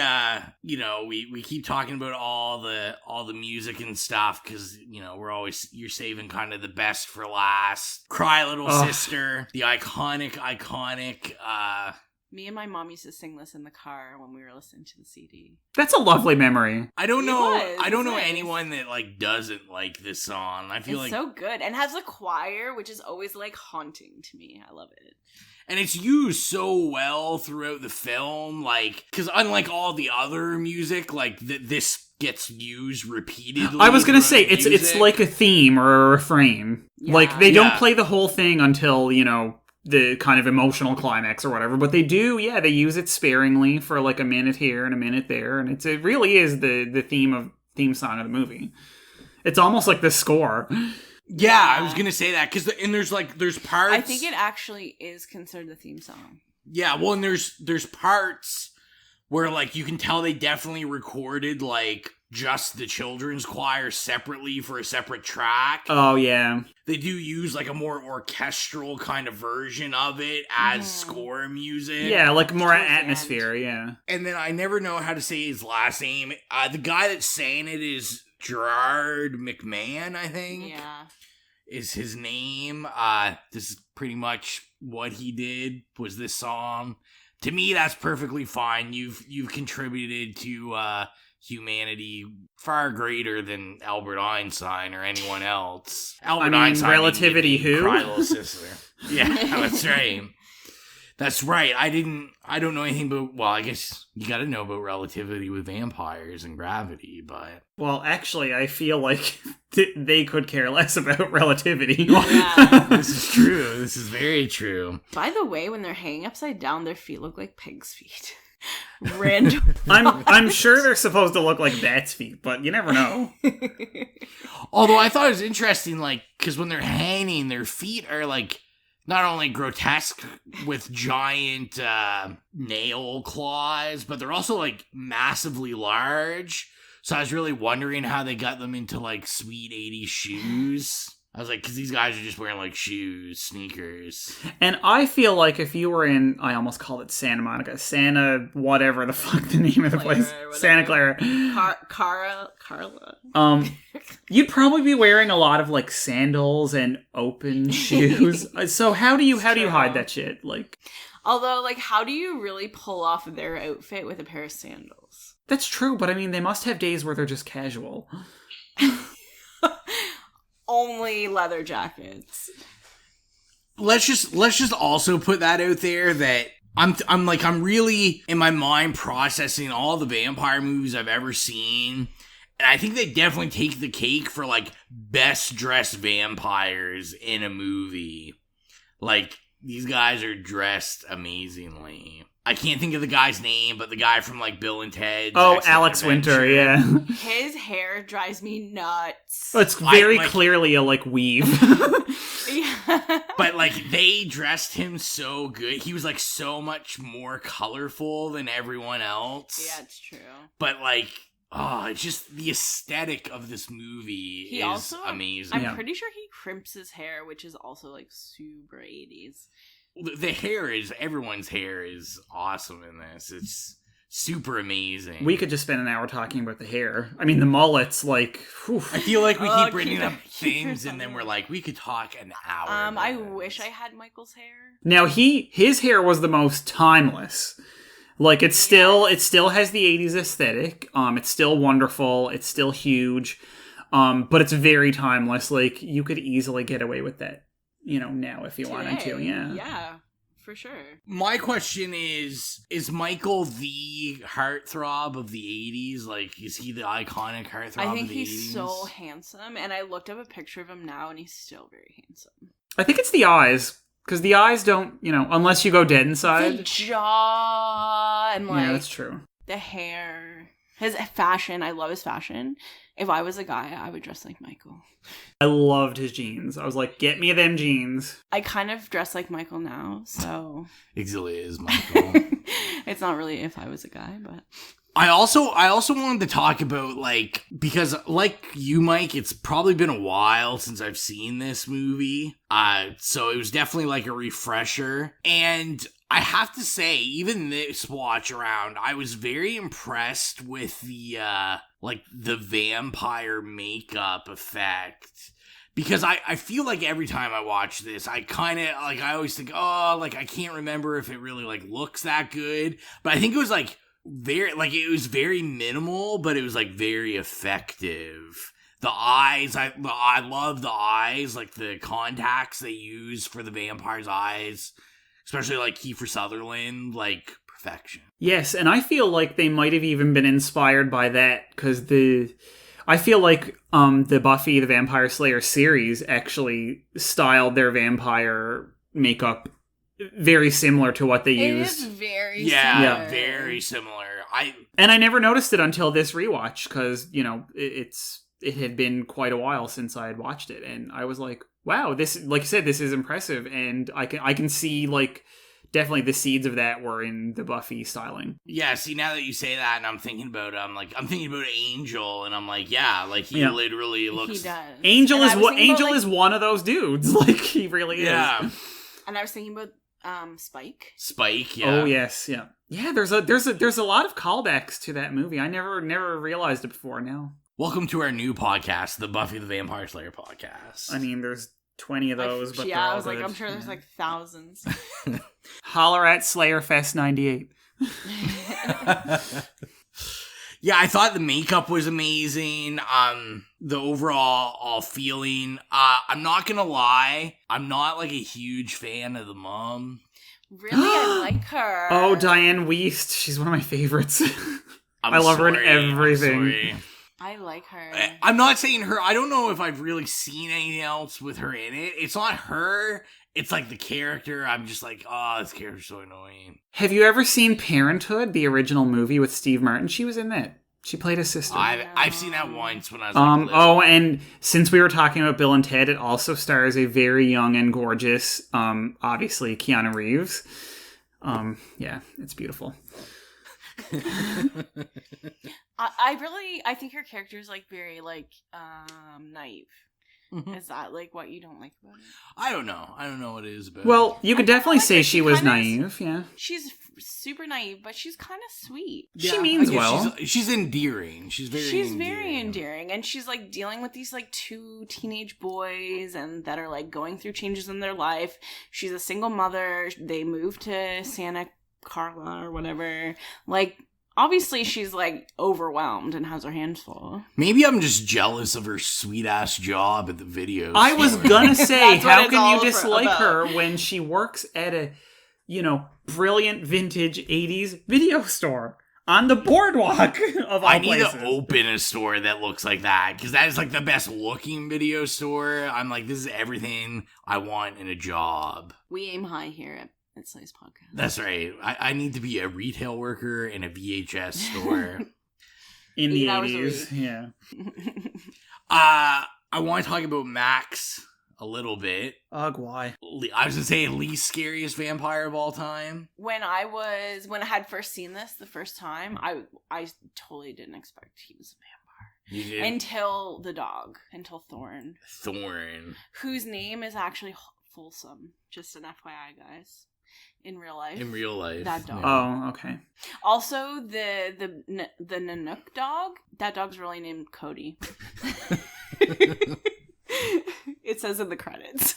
we keep talking about all the music and stuff because you're saving kind of the best for last. Cry Little Sister, the iconic. Me and my mom used to sing this in the car when we were listening to the CD. That's a lovely memory. I don't know Nice. anyone that like doesn't like this song. I feel It's like so good and has a choir, which is always like haunting to me. I love it. and it's used so well throughout the film, like, because unlike all the other music, like, this gets used repeatedly. I was gonna say, throughout it's like a theme or a refrain. Yeah. Like, they don't play the whole thing until, the kind of emotional climax or whatever, but they do, they use it sparingly for like a minute here and a minute there, and it really is the theme song of the movie. It's almost like the score. Yeah, I was gonna say that because there's parts. I think it actually is considered the theme song. Yeah, well, and there's parts where like you can tell they definitely recorded like just the children's choir separately for a separate track. Oh yeah, they do use like a more orchestral kind of version of it as score music. Yeah, like more atmosphere. Yeah, and then I never know how to say his last name. The guy that's saying it is Gerard McMahon, I think. Yeah. is his name. This is pretty much what he did, was this song. To me, that's perfectly fine. You've contributed to humanity far greater than Albert Einstein or anyone else. Albert Einstein, relativity who? Cry little sister. Yeah, that's right. That's right. I don't know anything about, well, I guess you got to know about relativity with vampires and gravity, but... Well, actually, I feel like they could care less about relativity. Yeah. This is true. This is very true. By the way, when they're hanging upside down, their feet look like pig's feet. Random. I'm sure they're supposed to look like bat's feet, but you never know. Although I thought it was interesting, like, because when they're hanging, their feet are, like, not only grotesque with giant nail claws, but they're also, like, massively large. So I was really wondering how they got them into, like, sweet 80s shoes. I was like, because these guys are just wearing, like, shoes, sneakers. And I feel like if you were in, I almost called it Santa Monica, Santa, whatever the fuck the name of the place, Santa Clara. Carla. You'd probably be wearing a lot of like sandals and open shoes. So how do you hide that shit? Like, although, like, how do you really pull off their outfit with a pair of sandals? That's true, but I mean, they must have days where they're just casual. Only leather jackets. Let's just also put that out there that I'm really in my mind processing all the vampire movies I've ever seen, and I think they definitely take the cake for like best dressed vampires in a movie. Like, these guys are dressed amazingly. I can't think of the guy's name, but the guy from like Bill and Ted's Alex Winter, yeah. His hair drives me nuts. It's very clearly a like weave. Yeah. But like, they dressed him so good. He was like so much more colorful than everyone else. Yeah, it's true. But like, it's just the aesthetic of this movie is amazing. I'm pretty sure he crimps his hair, which is also like super 80s. The hair everyone's hair is awesome in this. It's super amazing. We could just spend an hour talking about the hair. I mean, the mullets, like, whew. I feel like we keep bringing up things and then we're like, we could talk an hour. I wish I had Michael's hair. Now, his hair was the most timeless. Like, it still has the 80s aesthetic. It's still wonderful. It's still huge. But it's very timeless. Like, you could easily get away with that, now if you wanted to. Yeah. Yeah, for sure. My question is Michael the heartthrob of the 80s? Like, is he the iconic heartthrob of the 80s? I think he's so handsome, and I looked up a picture of him now, and he's still very handsome. I think it's the eyes. Because the eyes don't, unless you go dead inside. The jaw and like... Yeah, that's true. The hair. His fashion. I love his fashion. If I was a guy, I would dress like Michael. I loved his jeans. I was like, get me them jeans. I kind of dress like Michael now, so... Exilia is Michael. It's not really if I was a guy, but... I also wanted to talk about, like, because like you, Mike, it's probably been a while since I've seen this movie. So it was definitely like a refresher. And I have to say, even this watch around, I was very impressed with the vampire makeup effect. Because I feel like every time I watch this, I kind of, like, I always think, I can't remember if it really, like, looks that good. But I think it was, like, it was very minimal, but it was like very effective. The eyes, I love the eyes, like the contacts they use for the vampire's eyes, especially like Kiefer Sutherland, like perfection. Yes, and I feel like they might have even been inspired by that because I feel like the Buffy the Vampire Slayer series actually styled their vampire makeup very similar to what they used. It is very similar. Yeah, very similar. And I never noticed it until this rewatch because, it had been quite a while since I had watched it. And I was like, wow, this, like you said, this is impressive. And I can see, like, definitely the seeds of that were in the Buffy styling. Yeah, see, now that you say that and I'm thinking about Angel, and I'm like, yeah, like, he literally looks... He does. Angel is one of those dudes. Like, he really is. And I was thinking about Spike. Spike, yeah. Oh yes, yeah. Yeah, there's a lot of callbacks to that movie. I never realized it before now. Welcome to our new podcast, the Buffy the Vampire Slayer podcast. I mean, there's 20 of those, but yeah, they're I all was like, good. I'm sure there's like thousands. Holler at Slayerfest 98. Yeah, I thought the makeup was amazing. The overall feeling. I'm not gonna lie, I'm not like a huge fan of the mom. Really, I like her. Oh, Diane Wiest. She's one of my favorites. I'm I love her in sorry, everything. I'm sorry. I like her. I'm not saying her. I don't know if I've really seen anything else with her in it. It's not her. It's like the character. I'm just like, oh, this character's so annoying. Have you ever seen Parenthood, the original movie with Steve Martin? She was in that. She played his sister. I've seen that once when I was like, oh, and since we were talking about Bill and Ted, it also stars a very young and gorgeous, obviously Keanu Reeves. Yeah, it's beautiful. I think her character is like very like naive. Mm-hmm. Is that like what you don't like about it? I don't know what it is about. Well, you could definitely say she was naive. Yeah, she's super naive, but she's kind of sweet. Yeah, she means well. She's endearing. She's very endearing, and she's like dealing with these like two teenage boys, and that are like going through changes in their life. She's a single mother. They moved to Santa Carla or whatever. Like, obviously she's like overwhelmed and has her hands full. Maybe I'm just jealous of her sweet ass job at the video store. I was gonna say, how can you dislike her when she works at a, brilliant vintage 80s video store on the boardwalk of all I need places. to open a store that looks like that, because that is like the best looking video store. I'm like, this is everything I want in a job. We aim high here at Slay's podcast. That's right. I need to be a retail worker in a VHS store. In the 80s, yeah. I want to talk about Max a little bit. Ugh, why? I was going to say least scariest vampire of all time. When I had first seen this the first time, I totally didn't expect he was a vampire. You did? Until Thorn. Thorn. Whose name is actually Folsom. Just an FYI, guys. In real life. That dog. Oh, okay. Also, the Nanook dog, that dog's really named Cody. It says in the credits.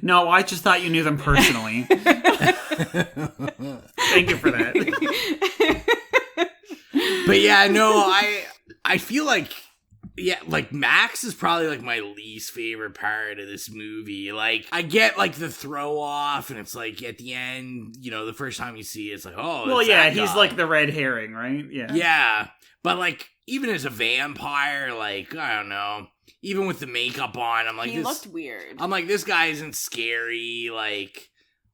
No, I just thought you knew them personally. Thank you for that. But yeah, no, I feel like, yeah, like Max is probably like my least favorite part of this movie. Like, I get like the throw off, and it's like at the end, the first time you see it, it's like, oh, well, yeah, he's like the red herring, right? Yeah. Yeah. But like, even as a vampire, like, I don't know, even with the makeup on, I'm like, he looked weird. I'm like, this guy isn't scary. Like,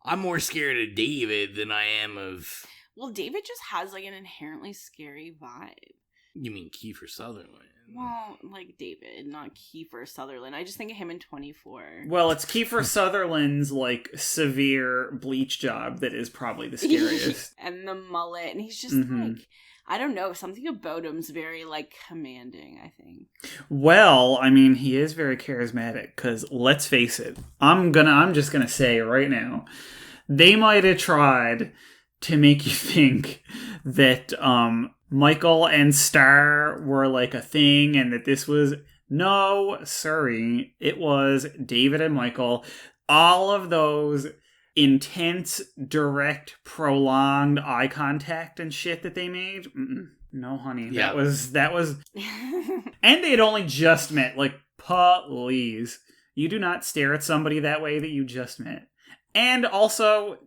I'm more scared of David than I am of. Well, David just has like an inherently scary vibe. You mean Kiefer Sutherland? Well, like David, not Kiefer Sutherland. I just think of him in 24. Well, it's Kiefer Sutherland's, like, severe bleach job that is probably the scariest. And the mullet. And he's just, like, I don't know. Something about him's very, like, commanding, I think. Well, I mean, he is very charismatic, because let's face it. I'm just gonna say right now, they might have tried to make you think that, Michael and Star were like a thing, and that this was no, sorry, it was David and Michael. All of those intense, direct, prolonged eye contact and shit that they made. No, honey, yeah. that was, and they had only just met. Like, please, you do not stare at somebody that way that you just met. And also,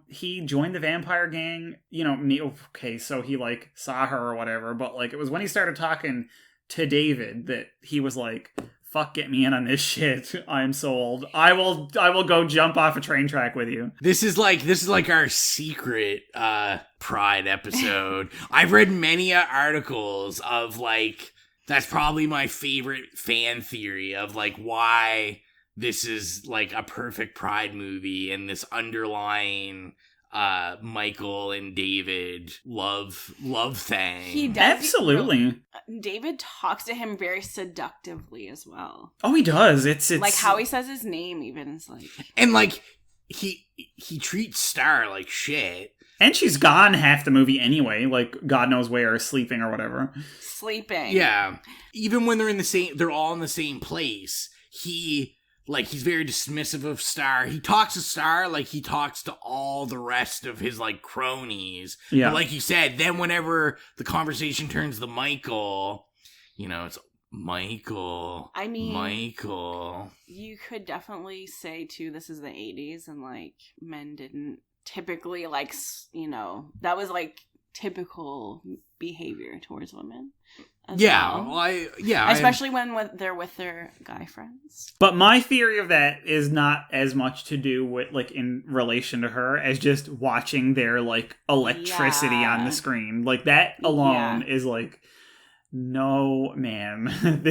he joined the vampire gang, okay, so he, like, saw her or whatever, but, like, it was when he started talking to David that he was like, fuck, get me in on this shit. I'm sold. I will go jump off a train track with you. This is like our secret, Pride episode. I've read many articles of, like, that's probably my favorite fan theory of, like, why this is like a perfect Pride movie, and this underlying Michael and David love thing. He does. Absolutely. David talks to him very seductively as well. Oh, he does. It's like how he says his name even is like. And like he treats Star like shit. And she's gone half the movie anyway, like God knows where, sleeping or whatever. Sleeping. Yeah. Even when they're all in the same place, he's very dismissive of Star. He talks to Star like he talks to all the rest of his, like, cronies. Yeah. But like you said, then whenever the conversation turns to Michael, you know, it's Michael. I mean, Michael. You could definitely say, too, this is the 80s, and, like, men didn't typically, like, you know, that was, like, typical behavior towards women. Yeah, well. Especially when they're with their guy friends. But my theory of that is not as much to do with, like, in relation to her as just watching their, like, electricity on the screen. Like, that alone is, like, no, ma'am.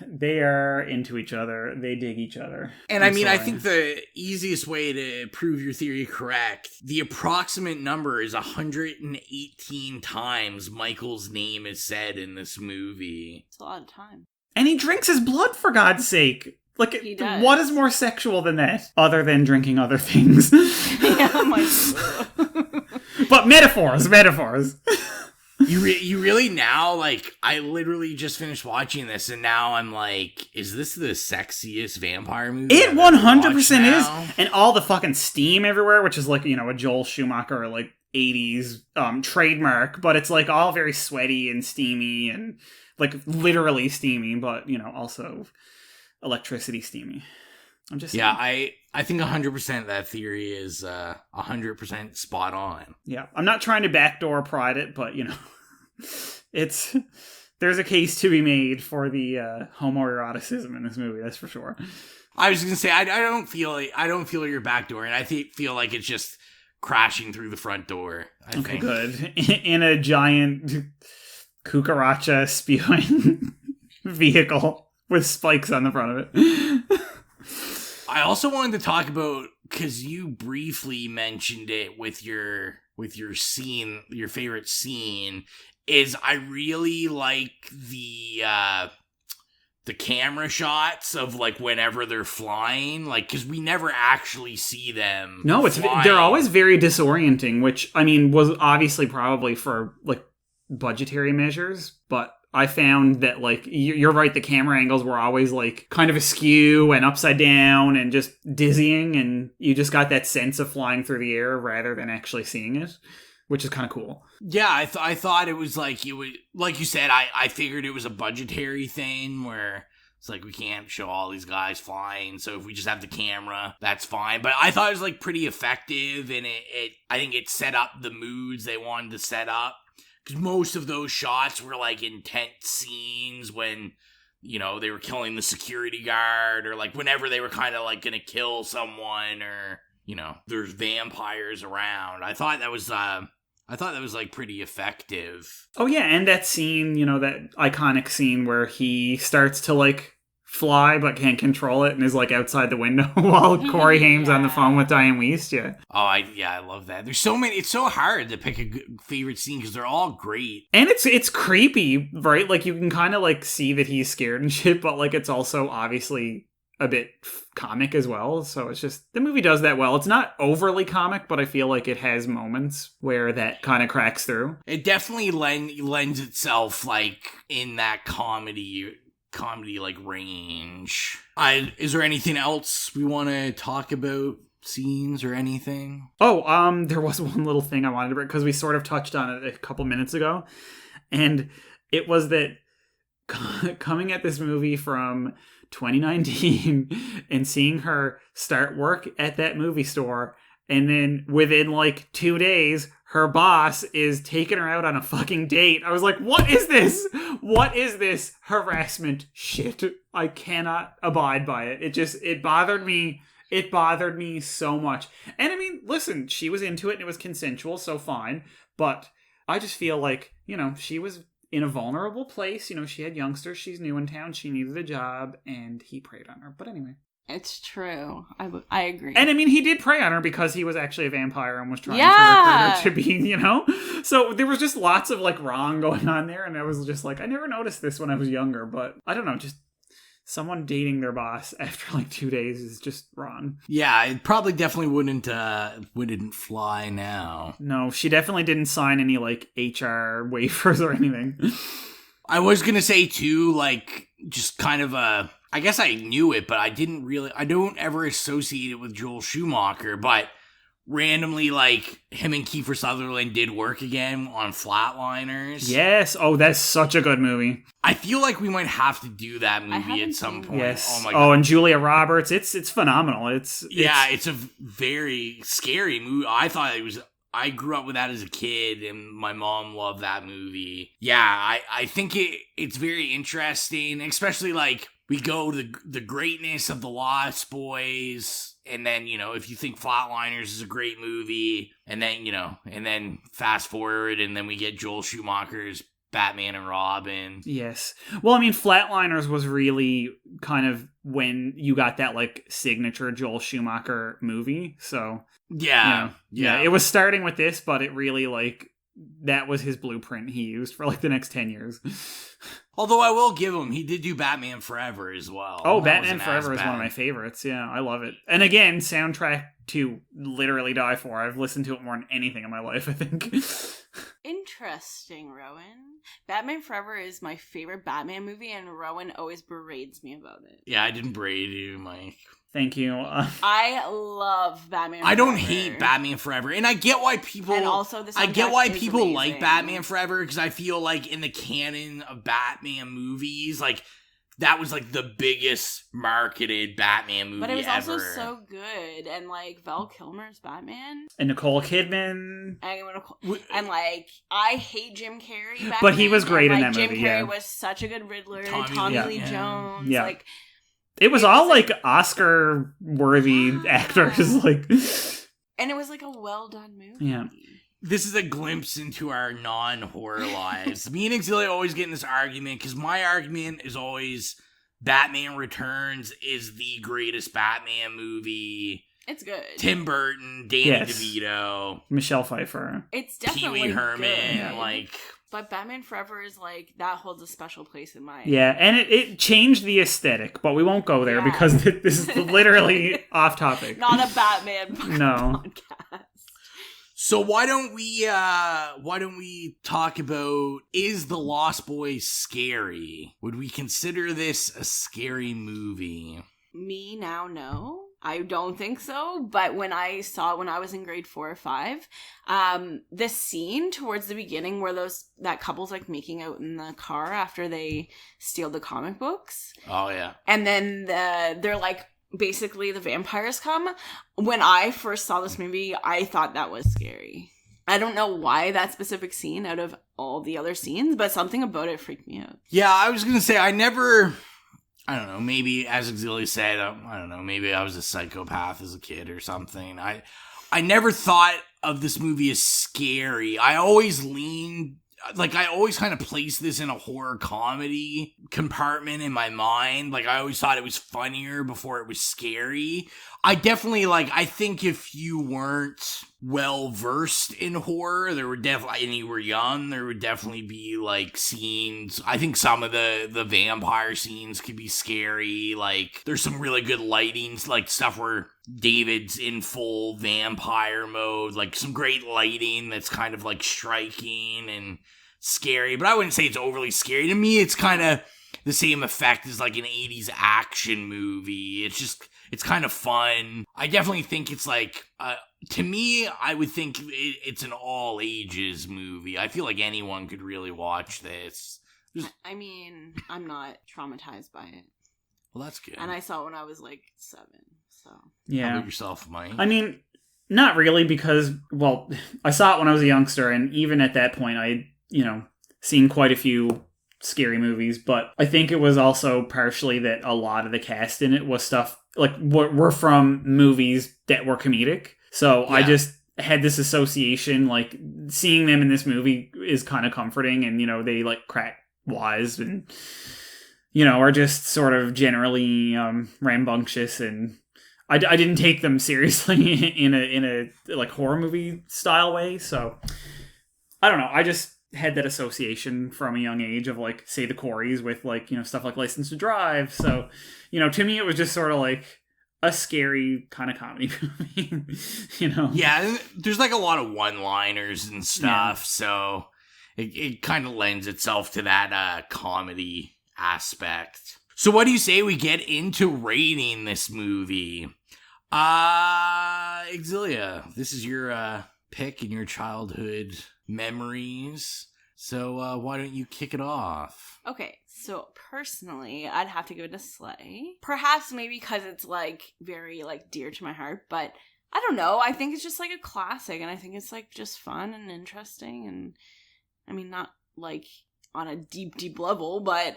They are into each other. They dig each other. And I think the easiest way to prove your theory correct, the approximate number is 118 times Michael's name is said in this movie. It's a lot of time. And he drinks his blood, for God's sake. Like, what is more sexual than that? Other than drinking other things. But metaphors. You really now, like, I literally just finished watching this, and now I'm like, is this the sexiest vampire movie? It 100% is. And all the fucking steam everywhere, which is like, you know, a Joel Schumacher, like, 80s trademark, but it's, like, all very sweaty and steamy and, like, literally steamy, but, you know, also electricity steamy. I'm just saying. I think 100% that theory is 100% spot on. Yeah, I'm not trying to backdoor pride it, but, you know, there's a case to be made for the homoeroticism in this movie, that's for sure. I was going to say, I don't feel you're backdooring. I feel like it's just crashing through the front door. I think. Good. In a giant cucaracha spewing vehicle with spikes on the front of it. I also wanted to talk about, because you briefly mentioned it with your scene, your favorite scene, is I really like the camera shots of, like, whenever they're flying, like, because we never actually see them. No, they're always very disorienting, which, I mean, was obviously probably for, like, budgetary measures, but I found that, like, you're right, the camera angles were always, like, kind of askew and upside down and just dizzying, and you just got that sense of flying through the air rather than actually seeing it, which is kind of cool. Yeah, I thought it was, like, like you said, I figured it was a budgetary thing where it's like, we can't show all these guys flying, so if we just have the camera, that's fine. But I thought it was, like, pretty effective, and I think it set up the moods they wanted to set up. Because most of those shots were, like, intense scenes when, you know, they were killing the security guard, or, like, whenever they were kind of, like, gonna kill someone, or, you know, there's vampires around. I thought that was like pretty effective. Oh yeah, and that scene, you know, that iconic scene where he starts to, like, fly but can't control it and is, like, outside the window while Corey Haim's on the phone with Diane Wiest. Yeah. Oh, I love that. There's so many. It's so hard to pick a favorite scene because they're all great. And it's creepy, right? Like, you can kind of, like, see that he's scared and shit, but, like, it's also obviously a bit comic as well. So it's just, the movie does that well. It's not overly comic, but I feel like it has moments where that kind of cracks through. It definitely lends itself, like, in that comedy like range. Is there anything else we want to talk about, scenes or anything? Oh, there was one little thing I wanted to bring, because we sort of touched on it a couple minutes ago, and it was that coming at this movie from 2019 and seeing her start work at that movie store, and then within, like, 2 days, her boss is taking her out on a fucking date. I was like, what is this? What is this harassment shit? I cannot abide by it. It bothered me. It bothered me so much. And I mean, listen, she was into it and it was consensual, so fine. But I just feel like, you know, she was in a vulnerable place. You know, she had youngsters. She's new in town. She needed a job, and he preyed on her. But anyway. It's true. I agree. And I mean, he did prey on her because he was actually a vampire and was trying to recruit her to be, you know? So there was just lots of, like, wrong going on there. And I was just like, I never noticed this when I was younger, but I don't know, just someone dating their boss after like 2 days is just wrong. Yeah, it probably definitely wouldn't fly now. No, she definitely didn't sign any like HR waivers or anything. I was gonna say too, like, just kind of I guess I knew it, but I don't ever associate it with Joel Schumacher, but randomly, like, him and Kiefer Sutherland did work again on Flatliners. Yes. Oh, that's such a good movie. I feel like we might have to do that movie at some point. Yes. Oh my god. And Julia Roberts. It's phenomenal. It's a very scary movie. I grew up with that as a kid, and my mom loved that movie. Yeah, I think it's very interesting, especially, like, we go to the greatness of the Lost Boys, and then, if you think Flatliners is a great movie, and then fast forward, and then we get Joel Schumacher's Batman and Robin. Yes. Well, I mean, Flatliners was really kind of when you got that, like, signature Joel Schumacher movie, so... Yeah. It was starting with this, but it really, like, that was his blueprint he used for, like, the next 10 years. Although I will give him, he did do Batman Forever as well. Oh, Batman Forever is one of my favorites. Yeah, I love it. And again, soundtrack to literally die for. I've listened to it more than anything in my life, I think. Interesting, Rowan. Batman Forever is my favorite Batman movie, and Rowan always berates me about it. Yeah, I didn't berate you, Mike. Thank you. I love Batman Forever. I don't hate Batman Forever, and I get why people. And also, the I get why people amazing. like Batman Forever, because I feel like in the canon of Batman movies, like, that was like the biggest marketed Batman movie ever. But it was also so good, and like Val Kilmer's Batman, and Nicole Kidman, and like I hate Jim Carrey, Batman, but he was great in that Jim movie. Jim Carrey Yeah, was such a good Riddler. Tommy Lee Jones, yeah. like. It was all like Oscar-worthy actors, like, and it was like a well-done movie. Yeah. This is a glimpse into our non-horror lives. Me and Auxilia always get in this argument, because my argument is always Batman Returns is the greatest Batman movie. It's good. Tim Burton, Danny DeVito, Michelle Pfeiffer. It's definitely Pee Wee Herman, good. like... But Batman Forever is like, that holds a special place in my... Yeah, and it changed the aesthetic, but we won't go there because this is literally off topic. Not a Batman podcast. So why don't we talk about, is The Lost Boys scary? Would we consider this a scary movie? Me now, no. I don't think so, but when I was in grade 4 or 5, the scene towards the beginning where that couple's like making out in the car after they steal the comic books. Oh yeah. And then they're like, basically the vampires come. When I first saw this movie, I thought that was scary. I don't know why that specific scene out of all the other scenes, but something about it freaked me out. Yeah, I was gonna say, I don't know, maybe, as Auxilia said, I don't know, maybe I was a psychopath as a kid or something. I never thought of this movie as scary. I always kind of placed this in a horror comedy compartment in my mind. Like, I always thought it was funnier before it was scary. I definitely, I think if you weren't well-versed in horror, and you were young, there would definitely be, scenes. I think some of the vampire scenes could be scary. There's some really good lighting, stuff where David's in full vampire mode. Some great lighting that's kind of, striking and scary. But I wouldn't say it's overly scary. To me, it's kind of the same effect as, an 80s action movie. It's kind of fun. I definitely think it's to me, I would think it's an all ages movie. I feel like anyone could really watch this. I mean, I'm not traumatized by it. Well, that's good. And I saw it when I was 7, so. Yeah. How about yourself, Mike? I mean, not really, because, I saw it when I was a youngster, and even at that point, I, seen quite a few scary movies, but I think it was also partially that a lot of the cast in it was stuff were from movies that were comedic. So yeah. I just had this association, seeing them in this movie is kind of comforting, and they crack wise and are just sort of generally rambunctious, and I didn't take them seriously in a horror movie style way. So I don't know. had that association from a young age of like, say, the Coreys with like, stuff like License to Drive. So, to me, it was just sort of like a scary kind of comedy movie, Yeah, there's like a lot of one-liners and stuff, so it kind of lends itself to that comedy aspect. So what do you say we get into rating this movie? Exilia, this is your pick in your childhood memories. So why don't you kick it off? Okay, so personally, I'd have to give it a slay. Perhaps maybe because it's like very like dear to my heart, but I don't know. I think it's just like a classic, and I think it's like just fun and interesting, and I mean, not like on a deep level, but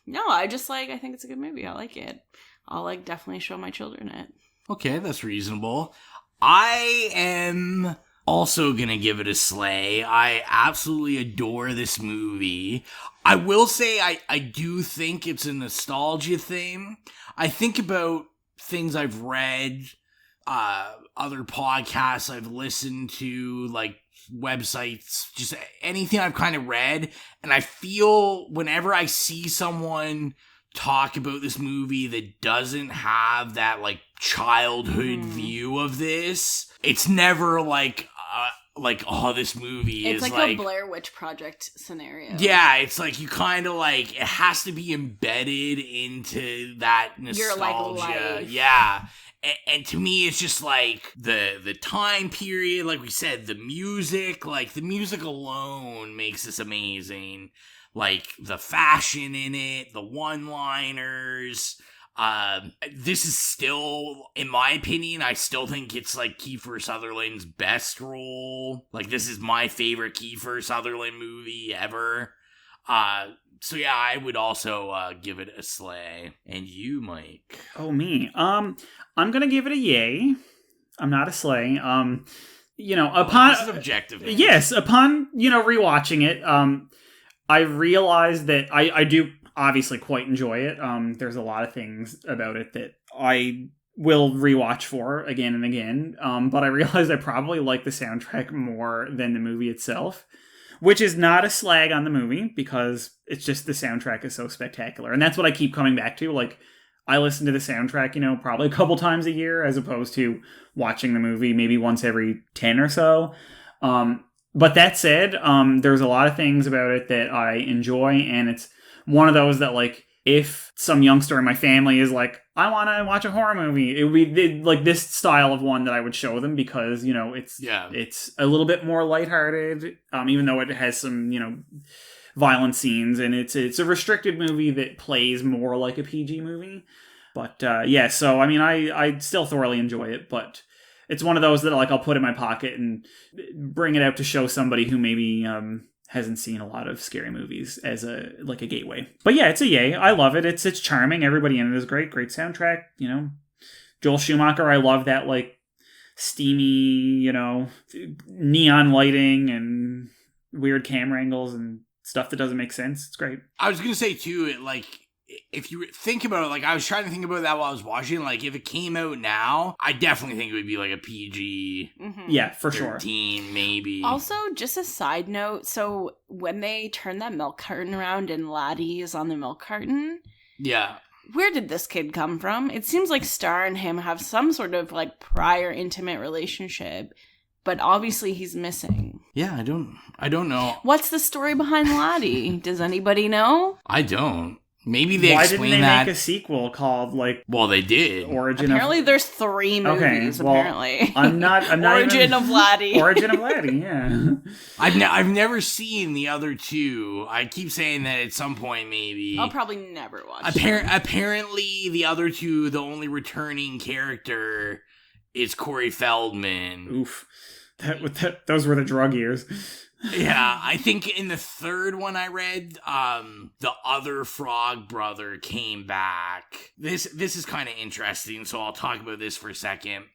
no, I just like, I think it's a good movie. I like it. I'll like definitely show my children it. Okay, that's reasonable. I am also gonna give it a slay. I absolutely adore this movie. I will say I do think it's a nostalgia thing. I think about things I've read, other podcasts I've listened to, like websites, just anything I've kind of read, and I feel whenever I see someone talk about this movie that doesn't have that like childhood view of this, it's never like oh, this movie it's is like a Blair Witch Project scenario. Yeah, it's like you kind of like, it has to be embedded into that nostalgia. Your like life. Yeah. And to me, it's just like the time period, like we said, the music alone makes this amazing. Like the fashion in it, the one-liners. This is still, in my opinion, I still think it's like Kiefer Sutherland's best role. Like, this is my favorite Kiefer Sutherland movie ever. So yeah, I would also give it a slay. And you, Mike? Oh, me. I'm gonna give it a yay. I'm not a slay. Upon this is objective. Man. Yes, upon rewatching it, I realized that I do obviously quite enjoy it. There's a lot of things about it that I will rewatch for again and again. But I realized I probably like the soundtrack more than the movie itself, which is not a slag on the movie, because it's just the soundtrack is so spectacular. And that's what I keep coming back to. Like, I listen to the soundtrack, probably a couple times a year, as opposed to watching the movie maybe once every 10 or so. But that said, there's a lot of things about it that I enjoy, and it's one of those that, like, if some youngster in my family is like, I want to watch a horror movie, it would be like this style of one that I would show them, because, it's a little bit more lighthearted, even though it has some, violent scenes, and it's a restricted movie that plays more like a PG movie. But, so, I mean, I still thoroughly enjoy it, but it's one of those that, like, I'll put in my pocket and bring it out to show somebody who maybe hasn't seen a lot of scary movies as a gateway. But yeah, it's a yay. I love it. It's charming. Everybody in it is great. Great soundtrack. Joel Schumacher. I love that, like, steamy, neon lighting and weird camera angles and stuff that doesn't make sense. It's great. I was gonna say too, if you think about it, like, I was trying to think about that while I was watching, like, if it came out now, I definitely think it would be like a PG. Mm-hmm. Yeah, for 13, sure. maybe. Also, just a side note, so when they turn that milk carton around and Laddie is on the milk carton, yeah, where did this kid come from? It seems like Star and him have some sort of like prior intimate relationship, but obviously he's missing. Yeah, I don't know. What's the story behind Laddie? Does anybody know? I don't. Maybe they Why explain didn't they that. make a sequel called, like... Well, they did. Apparently there's 3 movies, apparently. I'm not Origin of Laddie. Origin of Laddie, yeah. I've never seen the other 2. I keep saying that at some point, maybe. I'll probably never watch Apparently, the other 2, the only returning character is Corey Feldman. Oof. Those were the drug years. Yeah, I think in the 3rd one I read, the other frog brother came back. This is kind of interesting, so I'll talk about this for a second.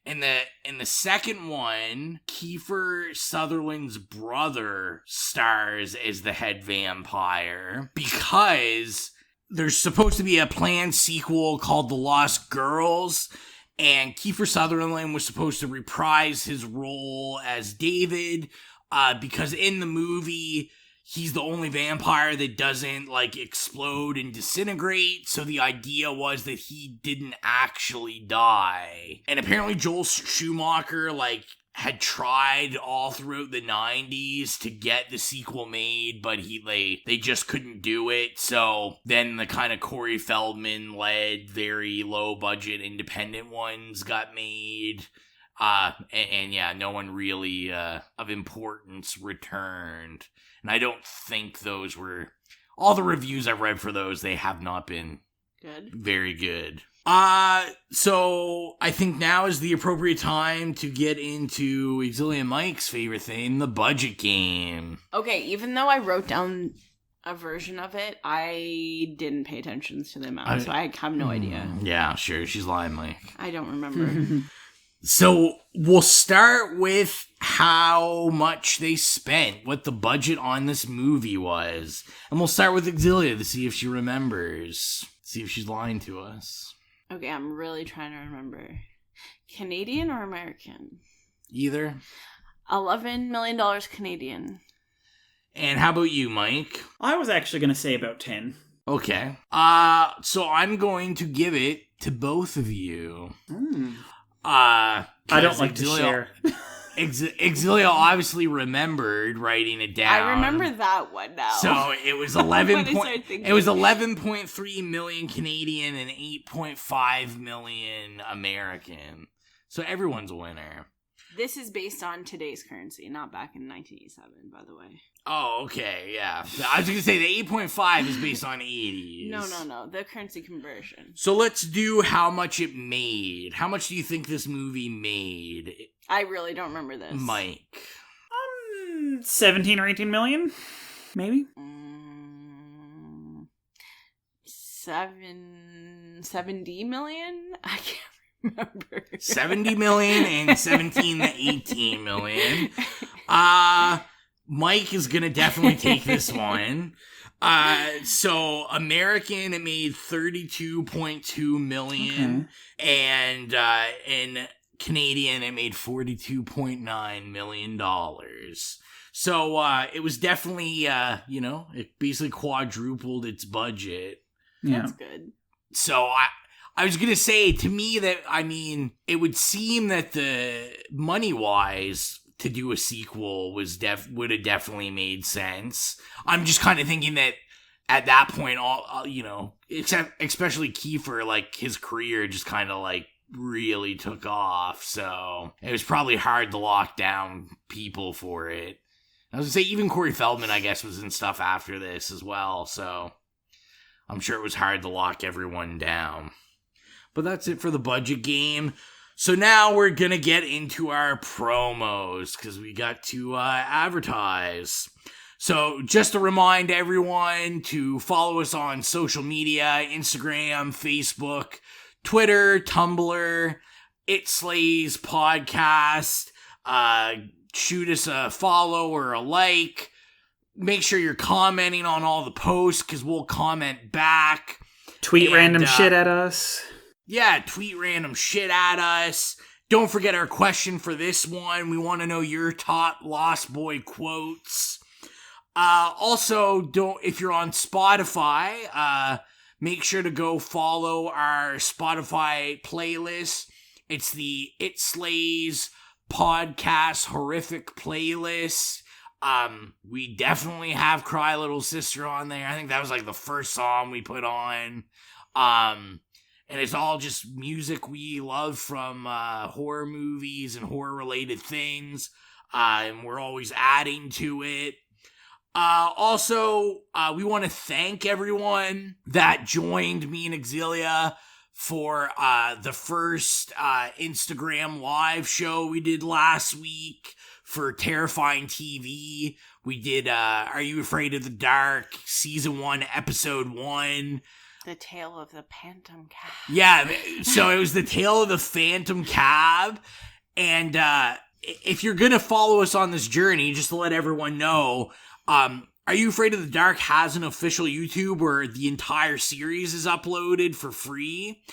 In the 2nd one, Kiefer Sutherland's brother stars as the head vampire, because there's supposed to be a planned sequel called The Lost Girls, and Kiefer Sutherland was supposed to reprise his role as David. because in the movie, he's the only vampire that doesn't, like, explode and disintegrate, so the idea was that he didn't actually die. And apparently Joel Schumacher, like, had tried all throughout the 90s to get the sequel made, but they just couldn't do it. So then the kind of Corey Feldman-led, very low-budget independent ones got made. And yeah, no one really of importance returned. And I don't think those were... All the reviews I've read for those, they have not been good. Very good. So I think now is the appropriate time to get into Exilia and Mike's favorite thing, the budget game. Okay, even though I wrote down a version of it, I didn't pay attention to the amount, so I have no idea. Yeah, sure, she's lying, Mike. I don't remember. So we'll start with how much they spent, what the budget on this movie was. And we'll start with Exilia to see if she remembers, see if she's lying to us. Okay, I'm really trying to remember. Canadian or American? Either. $11 million Canadian. And how about you, Mike? I was actually going to say about 10. Okay. So I'm going to give it to both of you. I don't like to share. Exilia obviously remembered writing it down. I remember that one now. So it was 11.3 million Canadian and 8.5 million American. So everyone's a winner. This is based on today's currency, not back in 1987, by the way. Oh, okay, yeah. I was going to say the 8.5 is based on 80s. No, the currency conversion. So let's do how much it made. How much do you think this movie made? I really don't remember this. Mike. 17 or 18 million? Maybe? 70 million? I can't remember. 70 million and 17 to 18 million. Mike is gonna definitely take this one. So American, it made 32.2 million, and in Canadian, it made $42.9 million. So it was definitely, it basically quadrupled its budget. Yeah. That's good. So I was gonna say, to me, that, I mean, it would seem that the money-wise to do a sequel would have definitely made sense. I'm just kind of thinking that at that point, especially Kiefer, like, his career just kind of, like, really took off. So it was probably hard to lock down people for it. I was gonna say, even Corey Feldman, I guess, was in stuff after this as well. So I'm sure it was hard to lock everyone down. But that's it for the budget game. So now we're going to get into our promos because we got to advertise. So just to remind everyone to follow us on social media, Instagram, Facebook, Twitter, Tumblr, It Slays Podcast. Shoot us a follow or a like. Make sure you're commenting on all the posts because we'll comment back. Tweet random shit at us. Yeah, tweet random shit at us. Don't forget our question for this one. We want to know your top Lost Boy quotes. Also, if you're on Spotify, make sure to go follow our Spotify playlist. It's the It Slays Podcast Horrific playlist. We definitely have Cry Little Sister on there. I think that was like the first song we put on. And it's all just music we love from horror movies and horror-related things. And we're always adding to it. Also, we want to thank everyone that joined me and Exilia for the first Instagram live show we did last week for Terrifying TV. We did Are You Afraid of the Dark? Season 1, Episode 1. The Tale of the Phantom Cab. Yeah, so it was the Tale of the Phantom Cab. And if you're going to follow us on this journey, just to let everyone know, Are You Afraid of the Dark has an official YouTube where the entire series is uploaded for free.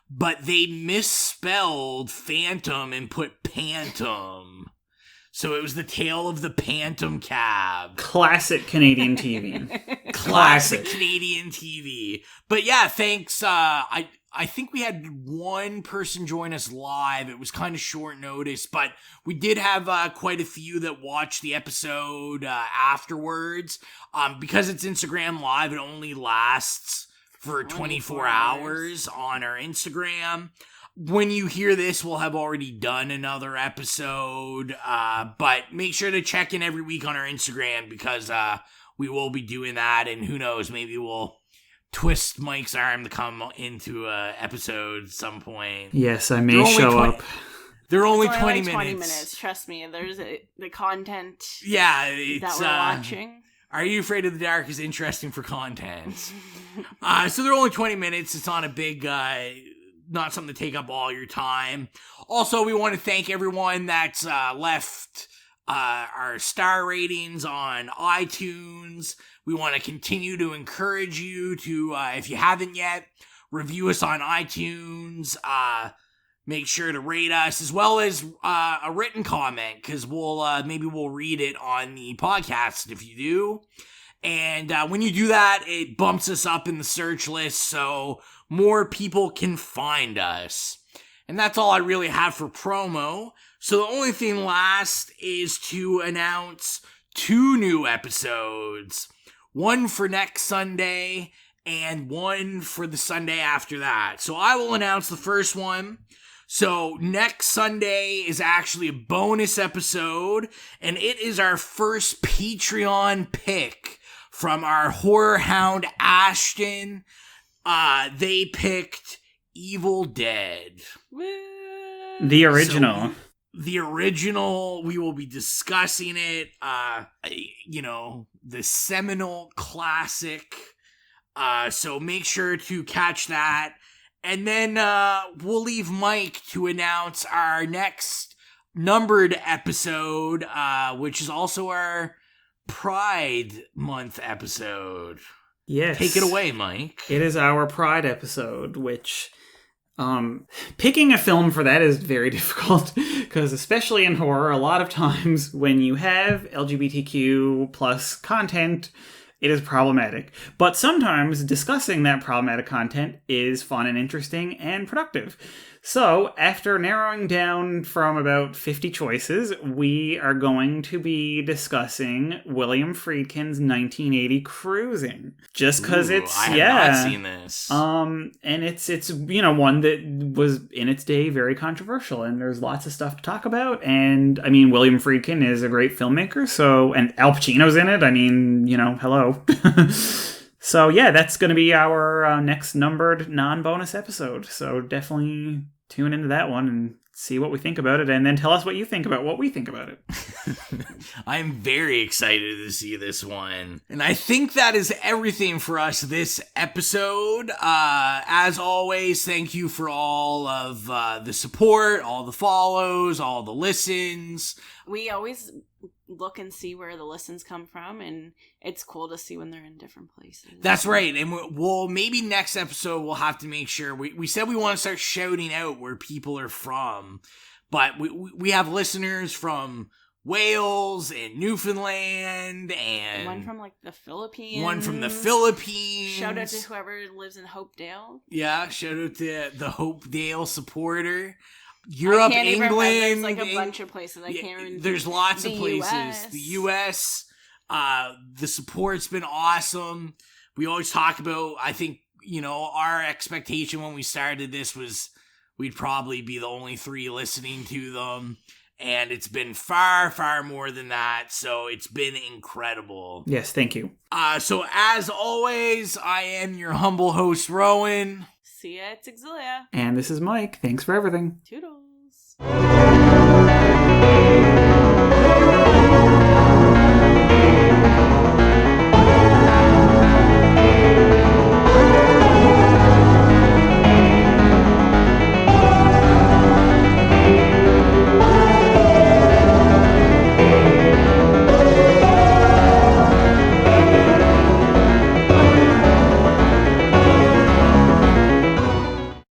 But they misspelled Phantom and put Pantom. So it was the tale of the Phantom Cab. Classic Canadian TV. Classic Canadian TV. But yeah, thanks. I think we had one person join us live. It was kind of short notice, but we did have quite a few that watched the episode afterwards. Because it's Instagram Live, it only lasts for 24 hours on our Instagram. When you hear this, we'll have already done another episode, but make sure to check in every week on our Instagram because we will be doing that, and who knows, maybe we'll twist Mike's arm to come into a episode at some point. Yes, I may show up. They're only It's 20 like minutes. 20 minutes, trust me. There's the content It's, that we're watching. Are You Afraid of the Dark is interesting for content. So they're only 20 minutes. It's not a big... not something to take up all your time. Also, we want to thank everyone that's left our star ratings on iTunes. We want to continue to encourage you to, if you haven't yet, review us on iTunes. Make sure to rate us, as well as a written comment, because maybe we'll read it on the podcast if you do. And when you do that, it bumps us up in the search list, so more people can find us. And that's all I really have for promo. So the only thing last is to announce 2 new episodes. One for next Sunday and one for the Sunday after that. So I will announce the first one. So next Sunday is actually a bonus episode, and it is our first Patreon pick from our horror hound Ashton. They picked Evil Dead. The original. So, the original, we will be discussing it. The seminal classic. So make sure to catch that. And then we'll leave Mike to announce our next numbered episode, which is also our Pride Month episode. Yes. Take it away, Mike. It is our Pride episode, which picking a film for that is very difficult because especially in horror, a lot of times when you have LGBTQ plus content, it is problematic. But sometimes discussing that problematic content is fun and interesting and productive. So, after narrowing down from about 50 choices, we are going to be discussing William Friedkin's 1980 Cruising. Just because it's, I have not seen this. And it's one that was in its day very controversial, and there's lots of stuff to talk about. And I mean, William Friedkin is a great filmmaker, and Al Pacino's in it. I mean, hello. So yeah, that's going to be our next numbered non-bonus episode. So definitely tune into that one and see what we think about it, and then tell us what you think about what we think about it. I'm very excited to see this one. And I think that is everything for us this episode. As always, thank you for all of the support, all the follows, all the listens. We always look and see where the listens come from, and it's cool to see when they're in different places. That's right. And we'll maybe next episode we'll have to make sure we said we want to start shouting out where people are from, but we have listeners from Wales and Newfoundland, and one from the Philippines. Shout out to whoever lives in Hopedale. Yeah, shout out to the Hopedale supporter. Europe, England. There's a bunch of places. I can't remember. There's lots of places. US. The US, the support's been awesome. We always talk about, I think, our expectation when we started this was we'd probably be the only 3 listening to them. And it's been far, far more than that. So it's been incredible. Yes, thank you. So as always, I am your humble host, Rowan. See ya at Exilia. And this is Mike. Thanks for everything. Toodles.